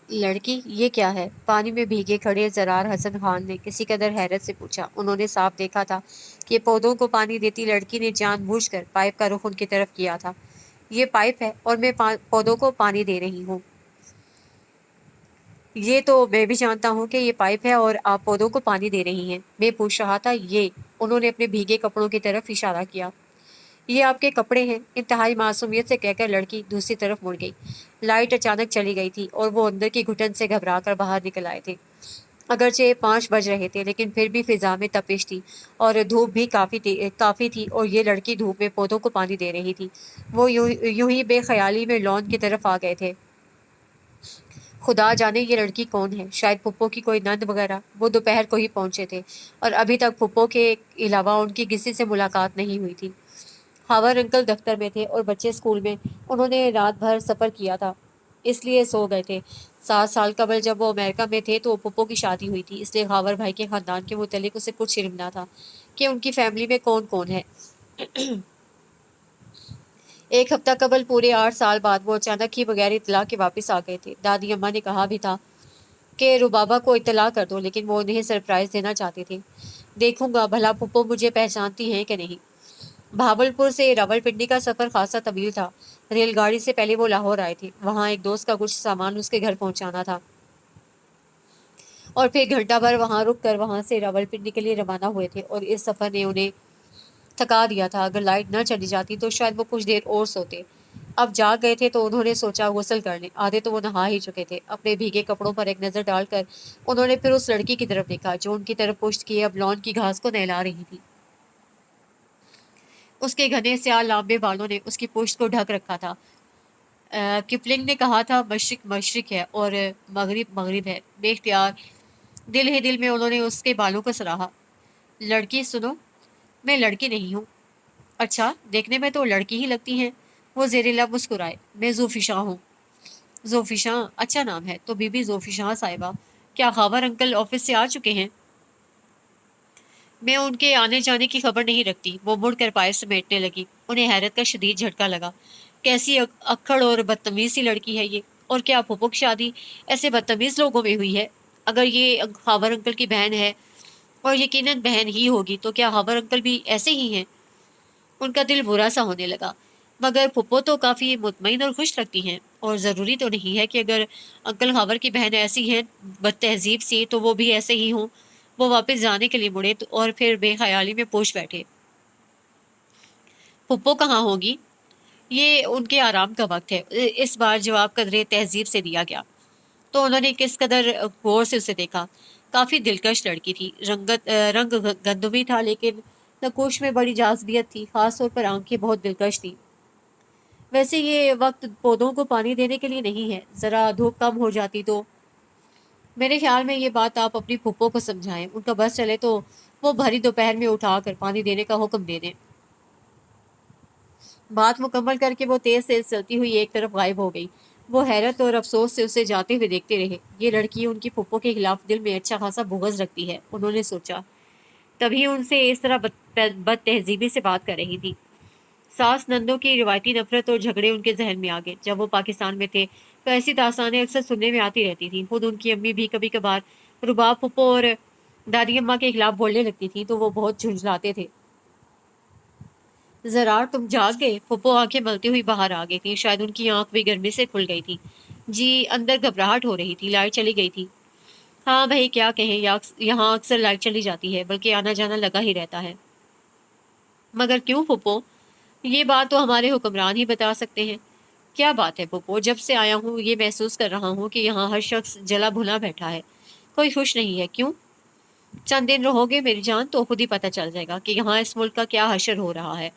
لڑکی یہ کیا ہے؟ پانی میں بھیگے کھڑے زرار حسن خان نے کسی قدر حیرت سے پوچھا۔ انہوں نے صاف دیکھا تھا کہ پودوں کو پانی دیتی لڑکی نے جان بوجھ کر پائپ کا رخ ان کی طرف کیا تھا۔ یہ پائپ ہے اور میں پودوں کو پانی دے رہی ہوں۔ یہ تو میں بھی جانتا ہوں کہ یہ پائپ ہے اور آپ پودوں کو پانی دے رہی ہیں۔ میں پوچھ رہا تھا یہ، انہوں نے اپنے بھیگے کپڑوں کی طرف اشارہ کیا۔ یہ آپ کے کپڑے ہیں، انتہائی معصومیت سے کہہ کر لڑکی دوسری طرف مڑ گئی۔ لائٹ اچانک چلی گئی تھی اور وہ اندر کی گھٹن سے گھبرا کر باہر نکل آئے تھے۔ اگرچہ 5 بج رہے تھے لیکن پھر بھی فضا میں تپش تھی اور دھوپ بھی کافی تھی اور یہ لڑکی دھوپ میں پودوں کو پانی دے رہی تھی۔ وہ یوں ہی بے خیالی میں لان کی طرف آ گئے تھے۔ خدا جانے یہ لڑکی کون ہے، شاید پھپھو کی کوئی نند وغیرہ۔ وہ دوپہر کو ہی پہنچے تھے اور ابھی تک پھپھو کے علاوہ ان کی کسی سے ملاقات نہیں ہوئی تھی۔ ہاور انکل دفتر میں تھے اور بچے اسکول میں۔ انہوں نے رات بھر سفر کیا تھا اس لیے سو گئے تھے۔ 7 سال قبل جب وہ امریکہ میں تھے تو پھپھو کی شادی ہوئی تھی، اس لیے ہاور بھائی کے خاندان کے متعلق اسے کچھ علم نہ تھا کہ ان کی فیملی میں کون کون ہے۔ 1 ہفتہ قبل پورے 8 سال بعد وہ اچانک ہی بغیر اطلاع کے واپس آ گئے تھے۔ دادی اماں نے کہا بھی تھا کہ ربابا کو اطلاع کر دو، لیکن وہ انہیں سرپرائز دینا چاہتے تھے۔ دیکھوں گا بھلا پھپھو مجھے پہچانتی ہیں کہ نہیں۔ بھاولپور سے راولپنڈی کا سفر خاصا طویل تھا۔ ریل گاڑی سے پہلے وہ لاہور آئے تھے، وہاں ایک دوست کا کچھ سامان اس کے گھر پہنچانا تھا اور پھر گھنٹہ بھر وہاں رک کر وہاں سے راولپنڈی کے لیے روانہ ہوئے تھے، اور اس سفر نے انہیں تھکا دیا تھا۔ اگر لائٹ نہ چلی جاتی تو شاید وہ کچھ دیر اور سوتے۔ اب جاگ گئے تھے تو انہوں نے سوچا غسل کر لیں، آدھے تو وہ نہا ہی چکے تھے۔ اپنے بھیگے کپڑوں پر ایک نظر ڈال کر انہوں نے پھر اس لڑکی کی طرف دیکھا جو ان کی طرف پشت کیے اب لان کی گھاس کو نہلا رہی تھی۔ اس کے گھنے سیاہ لامبے بالوں نے اس کی پشت کو ڈھک رکھا تھا۔ کپلنگ نے کہا تھا مشرق مشرق ہے اور مغرب مغرب ہے۔ بے اختیار دل ہی دل میں انہوں نے اس کے بالوں کو سراہا۔ لڑکی سنو، میں لڑکی نہیں ہوں۔ اچھا، دیکھنے میں تو لڑکی ہی لگتی ہیں۔ وہ زیر لب مسکرائے۔ میں زوفی شاہ ہوں۔ زوفی شاہ اچھا نام ہے۔ تو بی بی زوفی شاہ صاحبہ، کیا خاور انکل آفس سے آ چکے ہیں؟ میں ان کے آنے جانے کی خبر نہیں رکھتی۔ وہ مڑ کر پائے سمیٹنے لگی۔ انہیں حیرت کا شدید جھٹکا لگا۔ کیسی اکڑ اور بدتمیز سی لڑکی ہے یہ، اور کیا پھپھو کی شادی ایسے بدتمیز لوگوں میں ہوئی ہے؟ اگر یہ خاور انکل کی بہن ہے، اور یقیناً بہن ہی ہوگی، تو کیا خاور انکل بھی ایسے ہی ہیں؟ ان کا دل برا سا ہونے لگا۔ مگر پھپھو تو کافی مطمئن اور خوش لگتی ہیں، اور ضروری تو نہیں ہے کہ اگر انکل خاور کی بہن ایسی ہیں بد تہذیب سی تو وہ بھی ایسے ہی ہوں۔ وہ واپس جانے کے لیے مڑے اور پھر بے خیالی میں پوچھ بیٹھے، پھپھو کہاں ہوگی؟ یہ ان کے آرام کا وقت ہے۔ اس بار جواب قدرے تہذیب سے دیا گیا تو انہوں نے کس قدر غور سے اسے دیکھا۔ کافی دلکش لڑکی تھی۔ رنگ گندمی تھا لیکن نقوش میں بڑی جاذبیت تھی، خاص طور پر آنکھیں بہت دلکش تھی۔ ویسے یہ وقت پودوں کو پانی دینے کے لیے نہیں ہے، ذرا دھوپ کم ہو جاتی تو۔ میرے خیال میں یہ بات آپ اپنی پھپھو کو سمجھائیں، ان کا بس چلے تو وہ بھری دوپہر میں اٹھا کر پانی دینے کا حکم دے دیں۔ بات مکمل کر کے وہ تیز تیز چلتی ہوئی ایک طرف غائب ہو گئی۔ وہ حیرت اور افسوس سے اسے جاتے ہوئے دیکھتے رہے۔ یہ لڑکی ان کی پھپھو کے خلاف دل میں اچھا خاصا بغض رکھتی ہے، انہوں نے سوچا۔ تبھی ان سے اس طرح بد تہذیبی سے بات کر رہی تھی۔ ساس نندوں کی روایتی نفرت اور جھگڑے ان کے ذہن میں آ گئے۔ جب وہ پاکستان میں تھے تو ایسی داستانیں اکثر سننے میں آتی رہتی تھیں۔ خود ان کی امی بھی کبھی کبھار رباب پھپھو اور دادی اماں کے خلاف بولنے لگتی تھی تو وہ بہت جھنجھلاتے تھے۔ زرار تم جاگ گئے؟ پھپھو آنکھیں ملتی ہوئی باہر آ گئی تھی، شاید ان کی آنکھ بھی گرمی سے کھل گئی تھی۔ جی، اندر گھبراہٹ ہو رہی تھی، لائٹ چلی گئی تھی۔ ہاں بھائی کیا کہیں، یہاں اکثر لائٹ چلی جاتی ہے، بلکہ آنا جانا لگا ہی رہتا ہے۔ مگر کیوں پھپھو؟ یہ بات تو ہمارے حکمران ہی بتا سکتے ہیں۔ کیا بات ہے پھپھو؟ جب سے آیا ہوں یہ محسوس کر رہا ہوں کہ یہاں ہر شخص جلا بھنا بیٹھا ہے، کوئی خوش نہیں ہے۔ کیوں؟ چند دن رہو گے میری جان تو خود ہی پتہ چل جائے گا کہ یہاں اس ملک کا کیا حشر ہو رہا ہے۔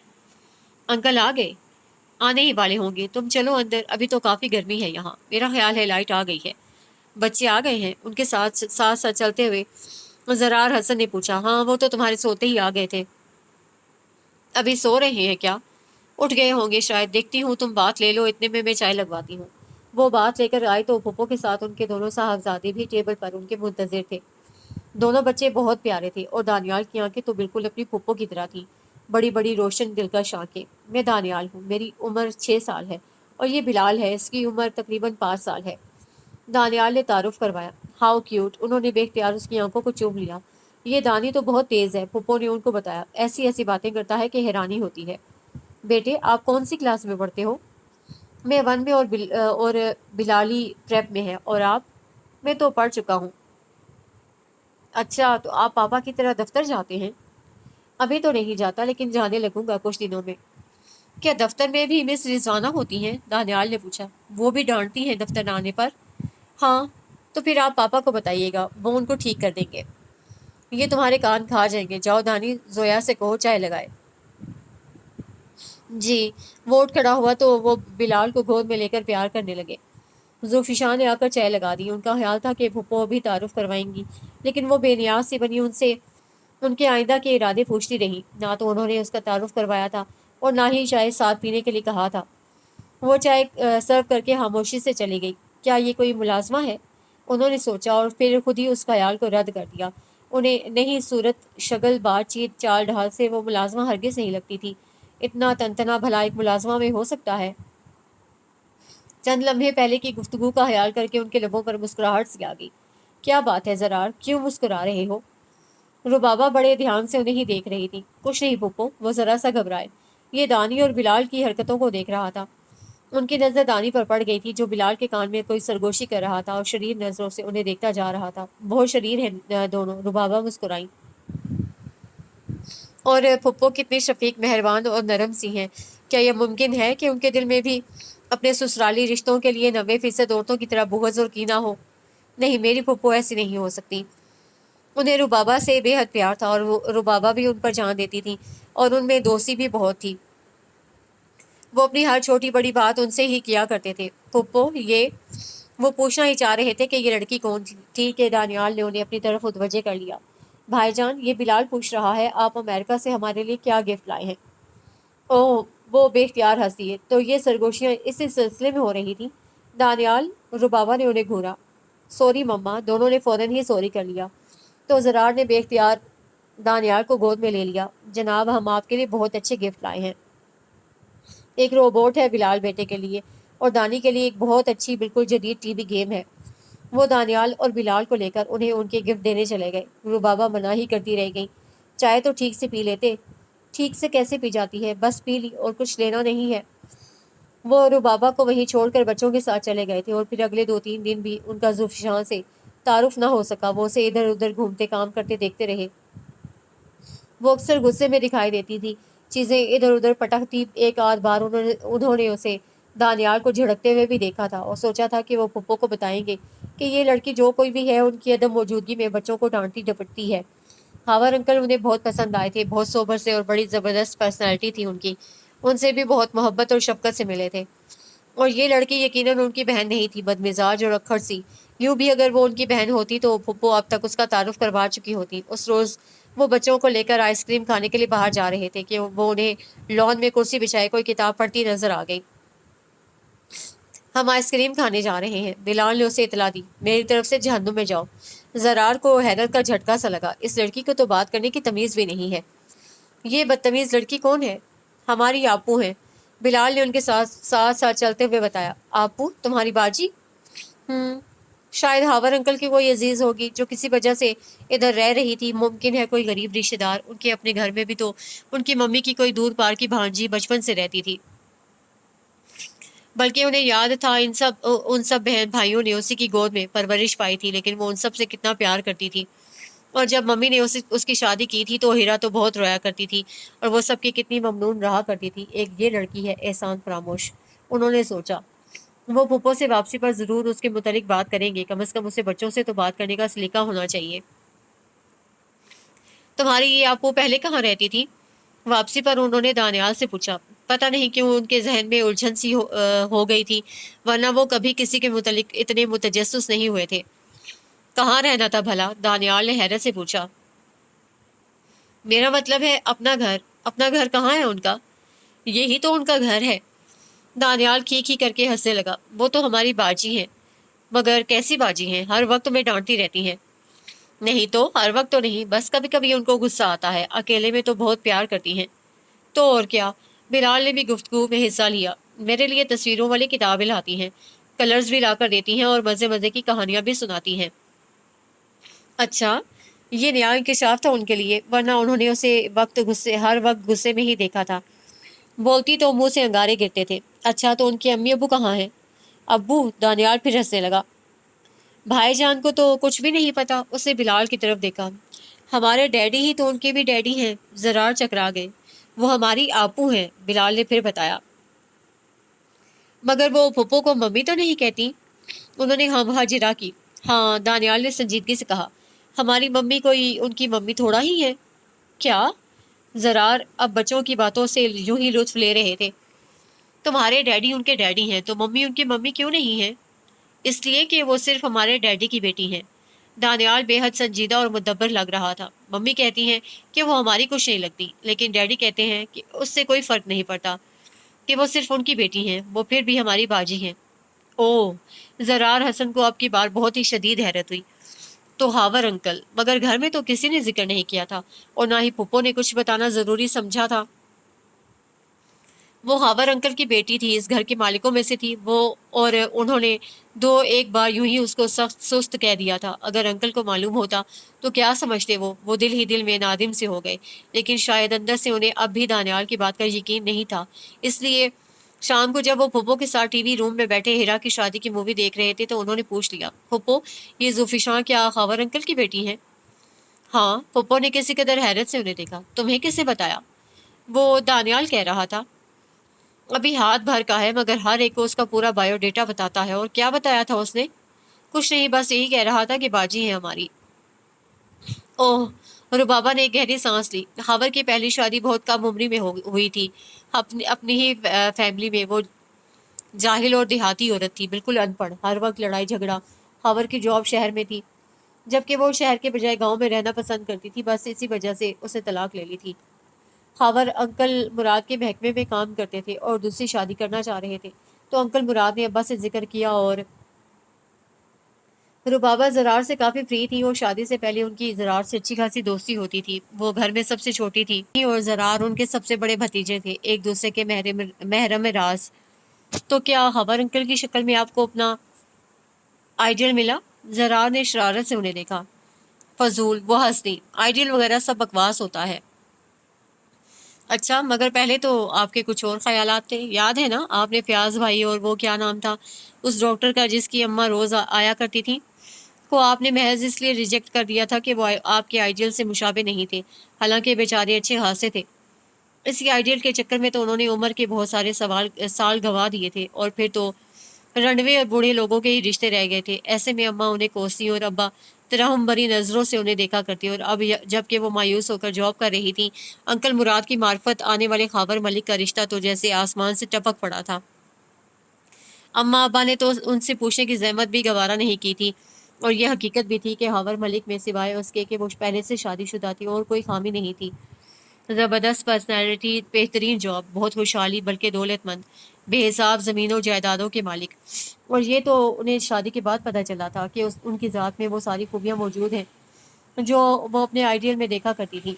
انکل آ گئے؟ آنے ہی والے ہوں گے، تم چلو اندر، ابھی تو کافی گرمی ہے یہاں۔ میرا خیال ہے لائٹ آ گئی ہے۔ بچے آ گئے ہیں؟ ان کے ساتھ ساتھ چلتے ہوئے زرار حسن نے پوچھا۔ ہاں، وہ تو تمہارے سوتے ہی آ گئے تھے۔ ابھی سو رہے ہیں کیا؟ اٹھ گئے ہوں گے شاید، دیکھتی ہوں تم بات لے لو، اتنے میں چائے لگواتی ہوں۔ وہ بات لے کر آئے تو پھپھو کے ساتھ ان کے دونوں صاحبزادے بھی ٹیبل پر ان کے منتظر تھے۔ دونوں بچے بہت پیارے تھے اور دانیال کی آنکھیں تو بالکل اپنی پھپھو کی طرح تھیں، بڑی بڑی روشن دلکش آنکھیں۔ میں دانیال ہوں، میری عمر 6 سال ہے، اور یہ بلال ہے، اس کی عمر تقریباً 5 سال ہے۔ दानियाल ने तारुफ करवाया। How cute. उन्होंने बेख्तियार उसकी आंखों को चूम लिया। ये दानी तो बहुत तेज है, फुप्पो ने उनको बताया। ऐसी ऐसी बातें करता है कि हैरानी होती है। बेटे, आप कौन सी क्लास में पढ़ते हो? मैं वन में, और बिलाली प्रेप में है। और आप? मैं तो पढ़ चुका हूँ। अच्छा, तो आप पापा की तरह दफ्तर जाते हैं? अभी तो नहीं जाता, लेकिन जाने लगूंगा कुछ दिनों में। क्या दफ्तर में भी मिस रिजवाना होती हैं? दानियाल ने पूछा। वो भी डांटती हैं दफ्तर न आने पर? हाँ। तो फिर आप पापा को बताइएगा, वो उनको ठीक कर देंगे। ये तुम्हारे कान खा जाएंगे। जाओ दानी, जोया से कहो चाय लगाए। जी। वो उठ खड़ा हुआ तो वो बिलाल को गोद में लेकर प्यार करने लगे। जुल्फिशान ने आकर चाय लगा दी। उनका ख्याल था कि फुप्पो भी तारुफ करवाएंगी, लेकिन वो बेनियाज सी बनी उनसे उनके आइंदा के इरादे पूछती रही। ना तो उन्होंने उसका तारुफ करवाया था और ना ही चाय साथ पीने के लिए कहा था। वो चाय सर्व करके खामोशी से चली गई। क्या ये कोई मुलाजमा है? उन्होंने सोचा और फिर खुद ही उस ख्याल को रद्द कर दिया। उन्हें नहीं, सूरत शक्ल, बातचीत, चाल ढाल से वो मुलाजमा हरगिज नहीं लगती थी। इतना तनतना भला एक मुलाजमा में हो सकता है? चंद लम्हे पहले की गुफ्तगू का ख्याल करके उनके लबों पर मुस्कुराहट सी आ गई। क्या बात है ज़रार, क्यों मुस्कुरा रहे हो? रुबाबा बड़े ध्यान से उन्हें ही देख रही थी। कुछ नहीं पुप्पो, वो ज़रा सा घबराए। ये दानी और बिलाल की हरकतों को देख रहा था। उनकी नज़र दानी पर पड़ गई थी, जो बिलाल के कान में कोई सरगोशी कर रहा था और शरीर नज़रों से उन्हें देखता जा रहा था। बहुत शरीर है दोनों। रुबाबा मुस्कुराई। और पुप्पो कितनी शफीक, मेहरबान और नरम सी हैं। क्या यह मुमकिन है कि उनके दिल में भी अपने ससुराली रिश्तों के लिए 90% औरतों की तरह बुग़्ज़ और कीना हो? नहीं, मेरी पुप्पो ऐसी नहीं हो सकती। उन्हें रुबाबा से बेहद प्यार था और रुबाबा भी उन पर जान देती थी और उनमें दोस्ती भी बहुत थी। वो अपनी हर छोटी बड़ी बात उनसे ही किया करते थे। पुप्पो, ये वो पूछना ही चाह रहे थे कि ये लड़की कौन थी कि दानियाल ने उन्हें अपनी तरफ मुतवज्जे कर लिया। भाईजान, ये बिलाल पूछ रहा है, आप अमेरिका से हमारे लिए क्या गिफ्ट लाए हैं? ओह, वो बेख्तियार हंसी है। तो ये सरगोशियाँ इसी सिलसिले में हो रही थी? दानियाल, रुबाबा ने उन्हें घूरा। सॉरी मम्मा। दोनों ने फ़ौरन ही सॉरी कर लिया। तो ज़रार ने बेख्तियार दानियाल को गोद में ले लिया। जनाब, हम आपके लिए बहुत अच्छे गिफ्ट लाए हैं। एक रोबोट है बिलाल बेटे के लिए, और दानी के लिए एक बहुत अच्छी, बिल्कुल जदीद टीवी गेम है। वो दानियाल और बिलाल को लेकर उन्हें उनके गिफ्ट देने चले गए। रुबाबा मना ही करती रह गई। चाय तो ठीक से पी लेते। ठीक से कैसे पी जाती है? बस पी ली और कुछ लेना नहीं है। वो रुबाबा को वहीं छोड़कर बच्चों के साथ चले गए थे और फिर अगले 2-3 दिन भी उनका जुल्फिशान से तारुफ ना हो सका। वो उसे इधर उधर घूमते काम करते देखते रहे। वो अक्सर गुस्से में दिखाई देती थी, चीज़ें इधर उधर पटकती। एक आध बार उन्होंने उन्होंने उसे दानियाल को झिड़कते हुए भी देखा था और सोचा था कि वो पुप्पो को बताएंगे कि ये लड़की जो कोई भी है, उनकी अदम मौजूदगी में बच्चों को डांटती डपटती है। हावर अंकल उन्हें बहुत पसंद आए थे। बहुत सोबर से और बड़ी ज़बरदस्त पर्सनैलिटी थी उनकी। उनसे भी बहुत मोहब्बत और शफकत से मिले थे। और ये लड़की यकीनन उनकी बहन नहीं थी, बदमिजाज और अक्खड़ सी। यूँ भी अगर वो उनकी बहन होती तो फुप्पो अब तक उसका तारुफ करवा चुकी होती। उस रोज़ वो बच्चों को लेकर आइसक्रीम खाने के लिए बाहर जा रहे थे कि वो उन्हें लॉन में कुर्सी बिछाए कोई किताब पढ़ती नजर आ गई। हम आइसक्रीम खाने जा रहे हैं, बिलाल ने उसे इतला दी। मेरी तरफ से जहन्नुम में जाओ। ज़रार को हैरत का झटका सा लगा। इस लड़की को तो बात करने की तमीज़ भी नहीं है। ये बदतमीज़ लड़की कौन है? हमारी आपू है। बिलाल ने उनके साथ साथ साथ चलते हुए बताया। आपू, तुम्हारी बाजी? शायद हावर अंकल की कोई अजीज होगी जो किसी वजह से इधर रह रही थी। मुमकिन है कोई गरीब रिश्तेदार। उनके अपने घर में भी तो उनकी मम्मी की कोई दूर पार की भांजी बचपन से रहती थी। बल्कि उन्हें याद था उन सब बहन भाइयों ने उसी की गोद में परवरिश पाई थी, लेकिन वो उन सब से कितना प्यार करती थी। और जब मम्मी ने उसकी शादी की थी तो हीरा तो बहुत रोया करती थी और वो सबकी कितनी ममनून रहा करती थी। एक ये लड़की है एहसान फरामोश, उन्होंने सोचा। वो पुप्पो से वापसी पर ज़रूर उसके मुतालिक बात करेंगे। कम से कम उसे बच्चों से तो बात करने का सलीका होना चाहिए। तुम्हारी ये आपको पहले कहाँ रहती थी? वापसी पर उन्होंने दानियाल से पूछा। पता नहीं क्यों उनके जहन में उलझन सी हो गई थी, वरना वो कभी किसी के मुतालिक इतने मुतजस्सिस नहीं हुए थे। कहाँ रहना था भला? दानियाल ने हैरत से पूछा। मेरा मतलब है अपना घर। अपना घर कहाँ है उनका? यही तो उनका घर है। दानियाल खी खी करके हंसने लगा। वो तो हमारी बाजी हैं। मगर कैसी बाजी हैं? हर वक्त तुम्हें डांटती रहती हैं। नहीं तो हर वक्त तो नहीं, बस कभी कभी उनको गुस्सा आता है। अकेले में तो बहुत प्यार करती हैं। तो और क्या। बिलाल ने भी गुफ्तगू में हिस्सा लिया। मेरे लिए तस्वीरों वाली किताबें लाती हैं। کلرز بھی لا کر دیتی ہیں اور مزے مزے کی کہانیاں بھی سناتی ہیں۔ اچھا، یہ نیا انکشاف تھا ان کے لیے، ورنہ انہوں نے اسے ہر وقت غصے میں ہی دیکھا تھا۔ بولتی تو منہ سے انگارے گرتے تھے۔ اچھا، تو ان کے امی ابو کہاں ہیں؟ ابو؟ دانیال پھر ہنسنے لگا۔ بھائی جان کو تو کچھ بھی نہیں پتا۔ اس نے بلال کی طرف دیکھا۔ ہمارے ڈیڈی ہی تو ان کے بھی ڈیڈی ہیں۔ زرار چکرا گئے۔ وہ ہماری آپو ہیں، بلال نے پھر بتایا۔ مگر وہ پھپھو کو ممی تو نہیں کہتی؟ انہوں نے ہم حاجرہ کی۔ ہاں، دانیال نے سنجیدگی سے کہا، ہماری ممی کوئی ان کی ممی تھوڑا ہی ہے۔ کیا؟ زرار اب بچوں کی باتوں سے یوں ہی لطف لے رہے تھے۔ تمہارے ڈیڈی ان کے ڈیڈی ہیں تو ممی ان کی ممی کیوں نہیں ہے؟ اس لیے کہ وہ صرف ہمارے ڈیڈی کی بیٹی ہیں۔ دانیال بے حد سنجیدہ اور مدبر لگ رہا تھا۔ ممی کہتی ہیں کہ وہ ہماری کچھ نہیں لگتی، لیکن ڈیڈی کہتے ہیں کہ اس سے کوئی فرق نہیں پڑتا، کہ وہ صرف ان کی بیٹی ہیں، وہ پھر بھی ہماری باجی ہیں۔ اوہ! زرار حسن کو اب کی بار بہت ہی شدید حیرت ہوئی۔ تو ہاور انکل، مگر گھر میں تو کسی نے ذکر نہیں کیا تھا، اور نہ ہی پھپھو نے کچھ بتانا ضروری سمجھا تھا۔ وہ ہاور انکل کی بیٹی تھی، اس گھر کے مالکوں میں سے تھی وہ، اور انہوں نے ایک بار یوں ہی اس کو سخت سست کہہ دیا تھا۔ اگر انکل کو معلوم ہوتا تو کیا سمجھتے وہ دل ہی دل میں نادم سے ہو گئے، لیکن شاید اندر سے انہیں اب بھی دانیال کی بات کا یقین نہیں تھا۔ اس لیے شام کو جب وہ پھپھو کے ساتھ ٹی وی روم میں بیٹھے ہیرا کی شادی کی مووی دیکھ رہے تھے تو انہوں نے پوچھ لیا، پھپھو، یہ زوفی کیا ہاور انکل کی بیٹی ہیں؟ ہاں، پھپھو نے کسی قدر حیرت سے انہیں دیکھا۔ تمہیں کسے بتایا؟ وہ دانیال کہہ رہا تھا۔ ابھی ہاتھ بھر کا ہے، مگر ہر ایک کو اس کا پورا بایو ڈیٹا بتاتا ہے۔ اور کیا بتایا تھا اس نے؟ کچھ نہیں، بس یہی کہہ رہا تھا کہ باجی ہے ہماری۔ اوہ! ربابا نے ایک گہری سانس لی۔ ہاور کی پہلی شادی بہت کم عمری میں ہوئی تھی، اپنی ہی فیملی میں۔ وہ جاہل اور دیہاتی عورت تھی، بالکل ان پڑھ، ہر وقت لڑائی جھگڑا۔ ہاور کی جاب شہر میں تھی، جبکہ وہ شہر کے بجائے گاؤں میں رہنا پسند کرتی تھی۔ بس اسی وجہ سے اسے طلاق لے لی تھی۔ ہاور انکل مراد کے محکمے میں کام کرتے تھے اور دوسری شادی کرنا چاہ رہے تھے، تو انکل مراد نے ابا سے ذکر کیا، اور ربابا زرار سے کافی فری تھی، اور شادی سے پہلے ان کی زرار سے اچھی خاصی دوستی ہوتی تھی۔ وہ گھر میں سب سے چھوٹی تھی اور زرار ان کے سب سے بڑے بھتیجے تھے، ایک دوسرے کے محرم راز۔ تو کیا ہاور انکل کی شکل میں آپ کو اپنا آئیڈیل ملا؟ زرار نے شرارت سے انہیں دیکھا۔ فضول، وہ ہنس دی۔ آئیڈیل وغیرہ سب بکواس ہوتا ہے۔ اچھا، مگر پہلے تو آپ کے کچھ اور خیالات تھے، یاد ہے نا؟ آپ نے فیاض بھائی اور وہ کیا نام تھا اس ڈاکٹر کا جس کی اماں روز آیا کرتی تھی، کو آپ نے محض اس لیے ریجیکٹ کر دیا تھا کہ وہ آپ کے آئیڈیل سے مشابہ نہیں تھے، حالانکہ بیچارے اچھے خاصے تھے۔ اسی آئیڈیل کے چکر میں تو انہوں نے عمر کے بہت سارے سال گنوا دیے تھے، اور پھر تو رنڈوے اور بوڑھے لوگوں کے ہی رشتے رہ گئے تھے۔ ایسے میں اماں انہیں کوستی اور ابا ترحم بری نظروں سے انہیں دیکھا کرتے، اور اب جب کہ وہ مایوس ہو کر جاب کر رہی تھی، انکل مراد کی معرفت آنے والے خاور ملک کا رشتہ تو جیسے آسمان سے ٹپک پڑا تھا۔ اماں ابا نے تو ان سے پوچھنے کی زحمت بھی گوارا نہیں کی تھی، اور یہ حقیقت بھی تھی کہ ہاور ملک میں سوائے اس کے کہ وہ پہلے سے شادی شدہ تھی اور کوئی خامی نہیں تھی۔ زبردست پرسنالٹی، بہترین جاب، بہت خوشحالی، بلکہ دولت مند، بے حساب زمینوں جائیدادوں کے مالک۔ اور یہ تو انہیں شادی کے بعد پتہ چلا تھا کہ ان کی ذات میں وہ ساری خوبیاں موجود ہیں جو وہ اپنے آئیڈیل میں دیکھا کرتی تھی۔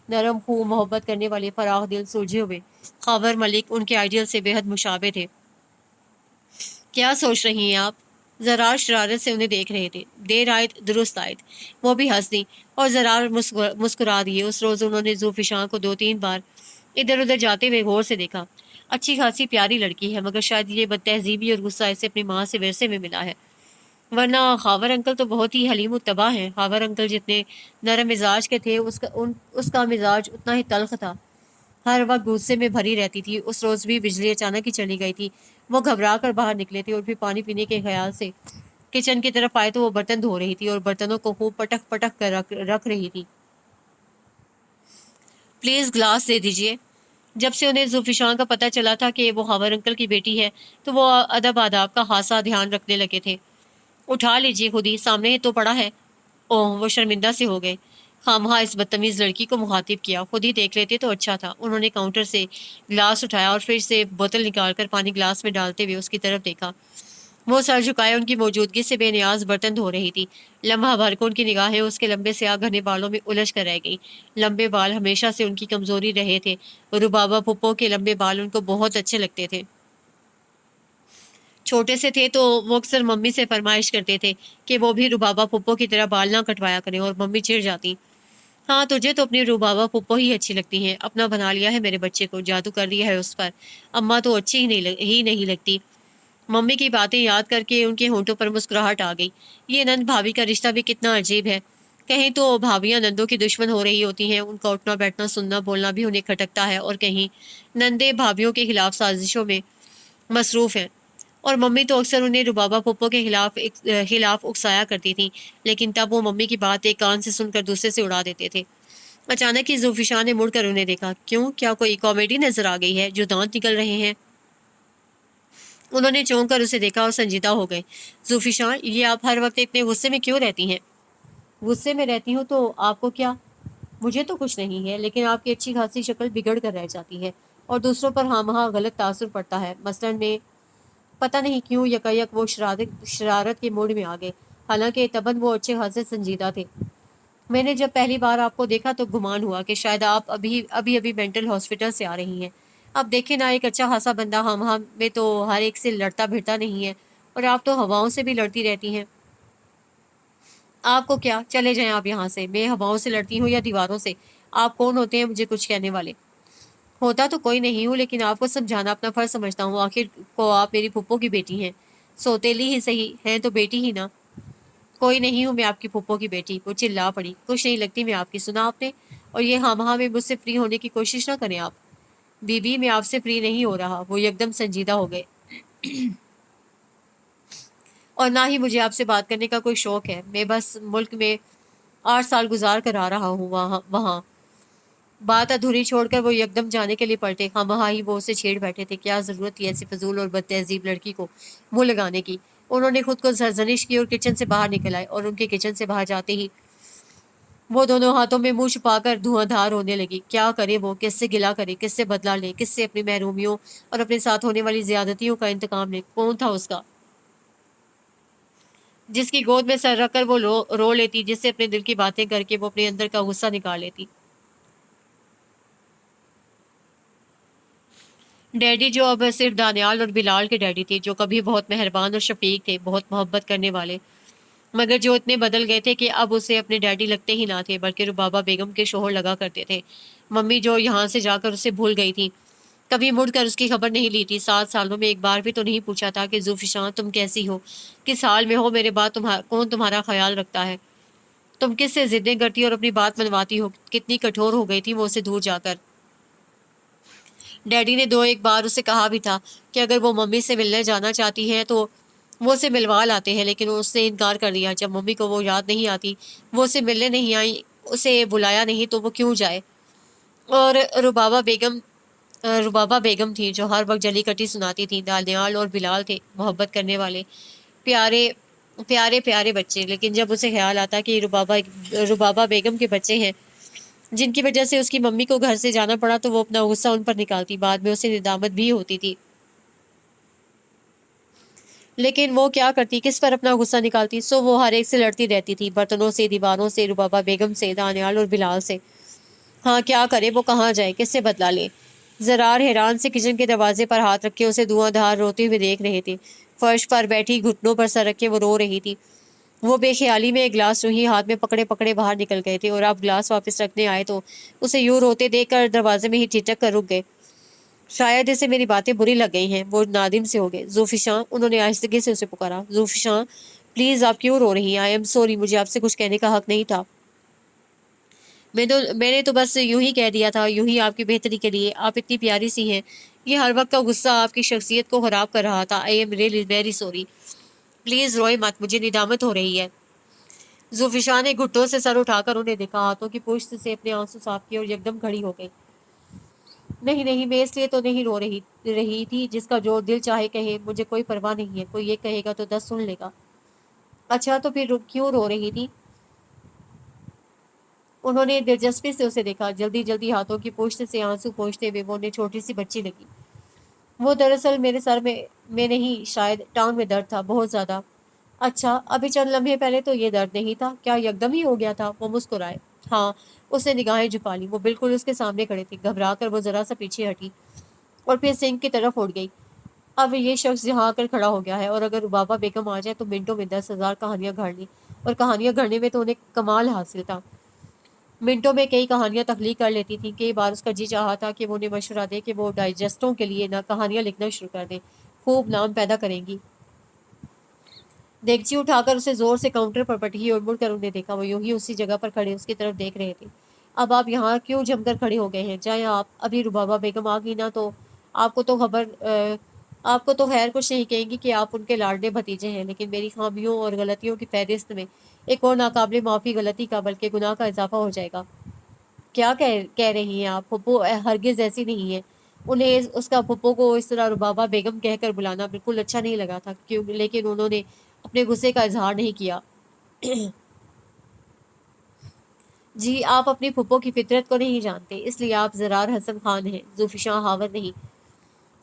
نرم خو، محبت کرنے والے، فراخ دل، سلجھے ہوئے۔ خاور ملک ان کے آئیڈیل سے بے حد مشابہ تھے۔ کیا سوچ رہی ہیں آپ؟ زرار شرارت سے انہیں دیکھ رہے تھے۔ دیر آئے درست آئے، وہ بھی ہنس دی، اور زرار مسکرا دیے۔ اس روز انہوں نے زوفی کو 2-3 بار ادھر ادھر جاتے ہوئے غور سے دیکھا۔ اچھی خاصی پیاری لڑکی ہے، مگر شاید یہ بد تہذیبی اور غصہ اسے اپنی ماں سے ورثے میں ملا ہے، ورنہ خاور انکل تو بہت ہی حلیم الطبع ہیں۔ خاور انکل جتنے نرم مزاج کے تھے، اس کا مزاج اتنا ہی تلخ تھا، ہر وقت غصے میں بھری رہتی تھی۔ اس روز بھی بجلی اچانک ہی چلی گئی تھی، وہ گھبرا کر باہر نکلے تھے، اور پھر پانی پینے کے خیال سے کچن کی طرف آئے تو وہ برتن دھو رہی تھی اور برتنوں کو خوب پٹک پٹک کر رکھ رہی تھی۔ پلیز گلاس دے دیجئے۔ جب سے انہیں زوفیشان کا پتہ چلا تھا کہ وہ ہاور انکل کی بیٹی ہے تو وہ ادب آداب کا خاصا دھیان رکھنے لگے تھے۔ اٹھا لیجئے، خود ہی سامنے تو پڑا ہے۔ اوہ، وہ شرمندہ سے ہو گئے۔ خامخواہ اس بدتمیز لڑکی کو مخاطب کیا، خود ہی دیکھ لیتے تو اچھا تھا۔ انہوں نے کاؤنٹر سے گلاس اٹھایا اور فریج سے بوتل نکال کر پانی گلاس میں ڈالتے ہوئے اس کی طرف دیکھا۔ وہ سر جھکائے ان کی موجودگی سے بے نیاز برتن دھو رہی تھی۔ لمحہ بھر کو ان کی نگاہیں اس کے لمبے سیاہ گھنے بالوں میں الجھ کر رہ گئیں۔ لمبے بال ہمیشہ سے ان کی کمزوری رہے تھے، اور ربابا پھپھو کے لمبے بال ان کو بہت اچھے لگتے تھے۔ छोटे से थे तो वो अक्सर मम्मी से फरमाइश करते थे कि वो भी रुबाबा फुप्पो की तरह बाल ना कटवाया करें, और मम्मी चिढ़ जाती। हाँ, तुझे तो अपनी रुबाबा फुप्पो ही अच्छी लगती हैं, अपना बना लिया है मेरे बच्चे को, जादू कर दिया है उस पर। अम्मा तो अच्छी ही नहीं लगती। मम्मी की बातें याद करके उनके होंठों पर मुस्कुराहट आ गई। ये नंद भाभी का रिश्ता भी कितना अजीब है। कहीं तो भाभियां नंदों की दुश्मन हो रही होती हैं, उनका उठना बैठना सुनना बोलना भी उन्हें खटकता है, और कहीं नंदे भाभियों के खिलाफ साजिशों में मसरूफ हैं। और मम्मी तो अक्सर उन्हें रुबाबा फुप्पो के खिलाफ उकसाया करती थी, लेकिन तब वो मम्मी की बात एक कान से सुनकर दूसरे से उड़ा देते थे। अचानक ही जुल्फिशान ने मुड़कर उन्हें देखा। क्यों, क्या कोई कॉमेडी नजर आ गई है जो दांत निकल रहे हैं? उन्होंने चौंक कर उसे देखा और संजीदा हो गए। जुल्फिशान, ये आप हर वक्त इतने गुस्से में क्यों रहती हैं? गुस्से में रहती हूँ तो आपको क्या? मुझे तो कुछ नहीं है, लेकिन आपकी अच्छी खासी शक्ल बिगड़ कर रह जाती है, और दूसरों पर खामखा गलत तासुर पड़ता है। मसलन में पता नहीं क्यों यकायक वो शरारत के मूड में आ गए। हालांकि तबन वो अच्छे खासे संजीदा थे। मैंने जब पहली बार आपको देखा तो गुमान हुआ कि शायद आप अभी अभी अभी मेंटल हॉस्पिटल से आ रही हैं। अब देखे ना, एक अच्छा खासा बंदा हम में तो हर एक से लड़ता भिड़ता नहीं है, और आप तो हवाओं से भी लड़ती रहती हैं। आपको क्या, चले जाएं आप यहाँ से। मैं हवाओं से लड़ती हूँ या दीवारों से? आप कौन होते हैं मुझे कुछ कहने वाले? होता तो कोई नहीं हूँ, लेकिन आपको समझाना अपना फर्ज समझता हूँ। आखिर को आप मेरी फूफो की बेटी हैं, सौतेली ही सही हैं तो बेटी ही ना। कोई नहीं हूँ मैं आपकी फूफो की बेटी। वो चिल्ला पड़ी। कुछ नहीं लगती मैं आपकी, सुना आपने? और ये हाँ में मुझसे फ्री होने की कोशिश ना करें आप। बीबी, मैं आपसे फ्री नहीं हो रहा। वो एकदम संजीदा हो गए। और ना ही मुझे आपसे बात करने का कोई शौक है। मैं बस मुल्क में 8 साल गुजार कर आ रहा हूँ। वहाँ वहाँ बात अधूरी छोड़कर वो एकदम जाने के लिए पलटे। हाँ ही वो उसे छेड़ बैठे थे। क्या जरूरत थी ऐसी फजूल और बदतहजीब लड़की को मुंह लगाने की? उन्होंने खुद को सरजनिश की और किचन से बाहर निकल आए, और उनके किचन से बाहर जाते ही वो दोनों हाथों में मुंह छुपाकर धुआंधार होने लगी। क्या करे वो, किससे गिला करे, किससे बदला ले, किससे अपनी महरूमियों और अपने साथ होने वाली ज्यादतियों का इंतकाम ले? कौन था उसका जिसकी गोद में सर रखकर वो रो लेती, जिससे अपने दिल की बातें करके वो अपने अंदर का गुस्सा निकाल लेती? डैडी जो अब सिर्फ दानियाल और बिलाल के डैडी थे, जो कभी बहुत मेहरबान और शफीक थे, बहुत मोहब्बत करने वाले, मगर जो इतने बदल गए थे कि अब उसे अपने डैडी लगते ही ना थे, बल्कि रुबाबा बेगम के शोहर लगा करते थे। मम्मी जो यहाँ से जाकर उसे भूल गई थी, कभी मुड़कर उसकी खबर नहीं ली थी। 7 सालों में एक बार भी तो नहीं पूछा था कि जुल्फिशान तुम कैसी हो, किस हाल में हो, मेरे बाद कौन तुम्हारा ख्याल रखता है, तुम किससे जिद्दें करती और अपनी बात मनवाती हो? कितनी कठोर हो गई थी वो उससे दूर जाकर। डैडी ने 2 एक बार उसे कहा भी था कि अगर वो मम्मी से मिलने जाना चाहती है तो वो उसे मिलवा लाते हैं, लेकिन उसने इनकार कर दिया। जब मम्मी को वो याद नहीं आती, वो उसे मिलने नहीं आई, उसे बुलाया नहीं, तो वो क्यों जाए? और रुबाबा बेगम थी जो हर वक्त जली कटी सुनाती थी। दानियाल और बिलाल थे मोहब्बत करने वाले प्यारे प्यारे प्यारे बच्चे, लेकिन जब उसे ख्याल आता कि रुबाबा बेगम के बच्चे हैं जिनकी वजह से उसकी मम्मी को घर से जाना पड़ा, तो वो अपना गुस्सा उन पर निकालती। बाद में उसे निदामत भी होती थी, लेकिन वो क्या करती, किस पर अपना गुस्सा निकालती? सो वो हर एक से लड़ती रहती थी, बर्तनों से, दीवारों से, रुबाबा बेगम से, दानियाल और बिलाल से। हाँ, क्या करे वो, कहाँ जाए, किससे बदला ले? जरार हैरान से किचन के दरवाजे पर हाथ रखे उसे धुआंधार रोते हुए देख रहे थे। फर्श पर बैठी घुटनों पर सर रखे वो रो रही थी। वो बेख्याली में एक गिलास यूं ही हाथ में पकड़े पकड़े बाहर निकल गए थे, और अब गिलास वापस रखने आए तो उसे यूं रोते देखकर दरवाजे में ही ठिठक कर रुक गए। शायद इसे मेरी बातें बुरी लग गई हैं। वो नादिम से हो गए। ज़ूफ़िशां, उन्होंने आहिस्तगी से उसे पुकारा। ज़ूफ़िशां, प्लीज आप क्यों रो रही हैं? आई एम सॉरी, मुझे आपसे कुछ कहने का हक नहीं था। मैंने तो बस यूं ही कह दिया था, यूं ही आपकी बेहतरी के लिए। आप इतनी प्यारी सी हैं। ये हर वक्त का गुस्सा आपकी शख्सियत को खराब कर रहा था। I am really very sorry. Please रोए मत, मुझे निदामत हो रही है। ज़ूफ़िशां ने घुट्टों से सर उठाकर उन्हें देखा, हाथों की पुश्त से अपने आंसू साफ किए और एकदम खड़ी हो गई। नहीं नहीं, मैं इसलिए तो नहीं रो रही रही थी। जिसका जो दिल चाहे कहे, मुझे कोई परवाह नहीं है। कोई ये कहेगा तो 10 सुन लेगा। अच्छा, तो फिर क्यों रो रही थी? उन्होंने दिलचस्पी से उसे देखा। जल्दी जल्दी हाथों की पुश्त से आंसू पोंछते हुए वो उन्हें छोटी सी बच्ची लगी। वो दरअसल मेरे सर में नहीं, शायद टांग में दर्द था, बहुत ज्यादा। अच्छा, अभी चंद लम्हे पहले तो ये दर्द नहीं था, क्या यकदम ही हो गया था? वो मुस्कुराए। हाँ। उसने निगाहें झुका ली। वो बिल्कुल उसके सामने खड़े थे। घबरा कर वो जरा सा पीछे हटी और फिर सिंक की तरफ उड़ गई। अब ये शख्स यहाँ आकर खड़ा हो गया है, और अगर रुबाबा बेगम आ जाए तो मिनटों में 10,000 कहानियां गढ़ ली, और कहानियां गढ़ने में तो उन्हें कमाल हासिल था। मिनटों में कई कहानियां तख्लीक कर लेती थी। कई बार उसका जी चाहा था कि वो उन्हें मशवरा दे कि वो डाइजेस्टों के लिए ना कहानियां लिखना शुरू कर दें, खूब नाम पैदा करेंगी। देगची उठाकर उसे जोर से काउंटर पर पटकी और मुड़कर उन्हें देखा। वो यूं ही उसी जगह पर खड़े उसकी तरफ देख रहे थे। अब आप यहाँ क्यों जमकर खड़े हो गए हैं? जाए आप। अभी रुबाबा बेगम आ गई ना तो आपको तो आपको तो खैर कुछ नहीं कहेंगी कि आप उनके लाडले भतीजे हैं, लेकिन मेरी खामियों और गलतियों की फहरिस्त में एक और नाकाबिले माफ़ी गलती का बल्कि गुनाह का इजाफा हो जाएगा। क्या कह रही हैं आप? फुप्पो हरगिज़ ऐसी नहीं है। उन्हें उसका फुप्पो को इस तरह रुबाबा बेगम कहकर बुलाना बिल्कुल अच्छा नहीं लगा था, क्यों, लेकिन उन्होंने अपने गुस्से का इजहार नहीं किया। जी, आप अपनी फुप्पो की फितरत को नहीं जानते, इसलिए आप ज़रार हसन खान हैं, ज़ुल्फ़िकार हावर नहीं।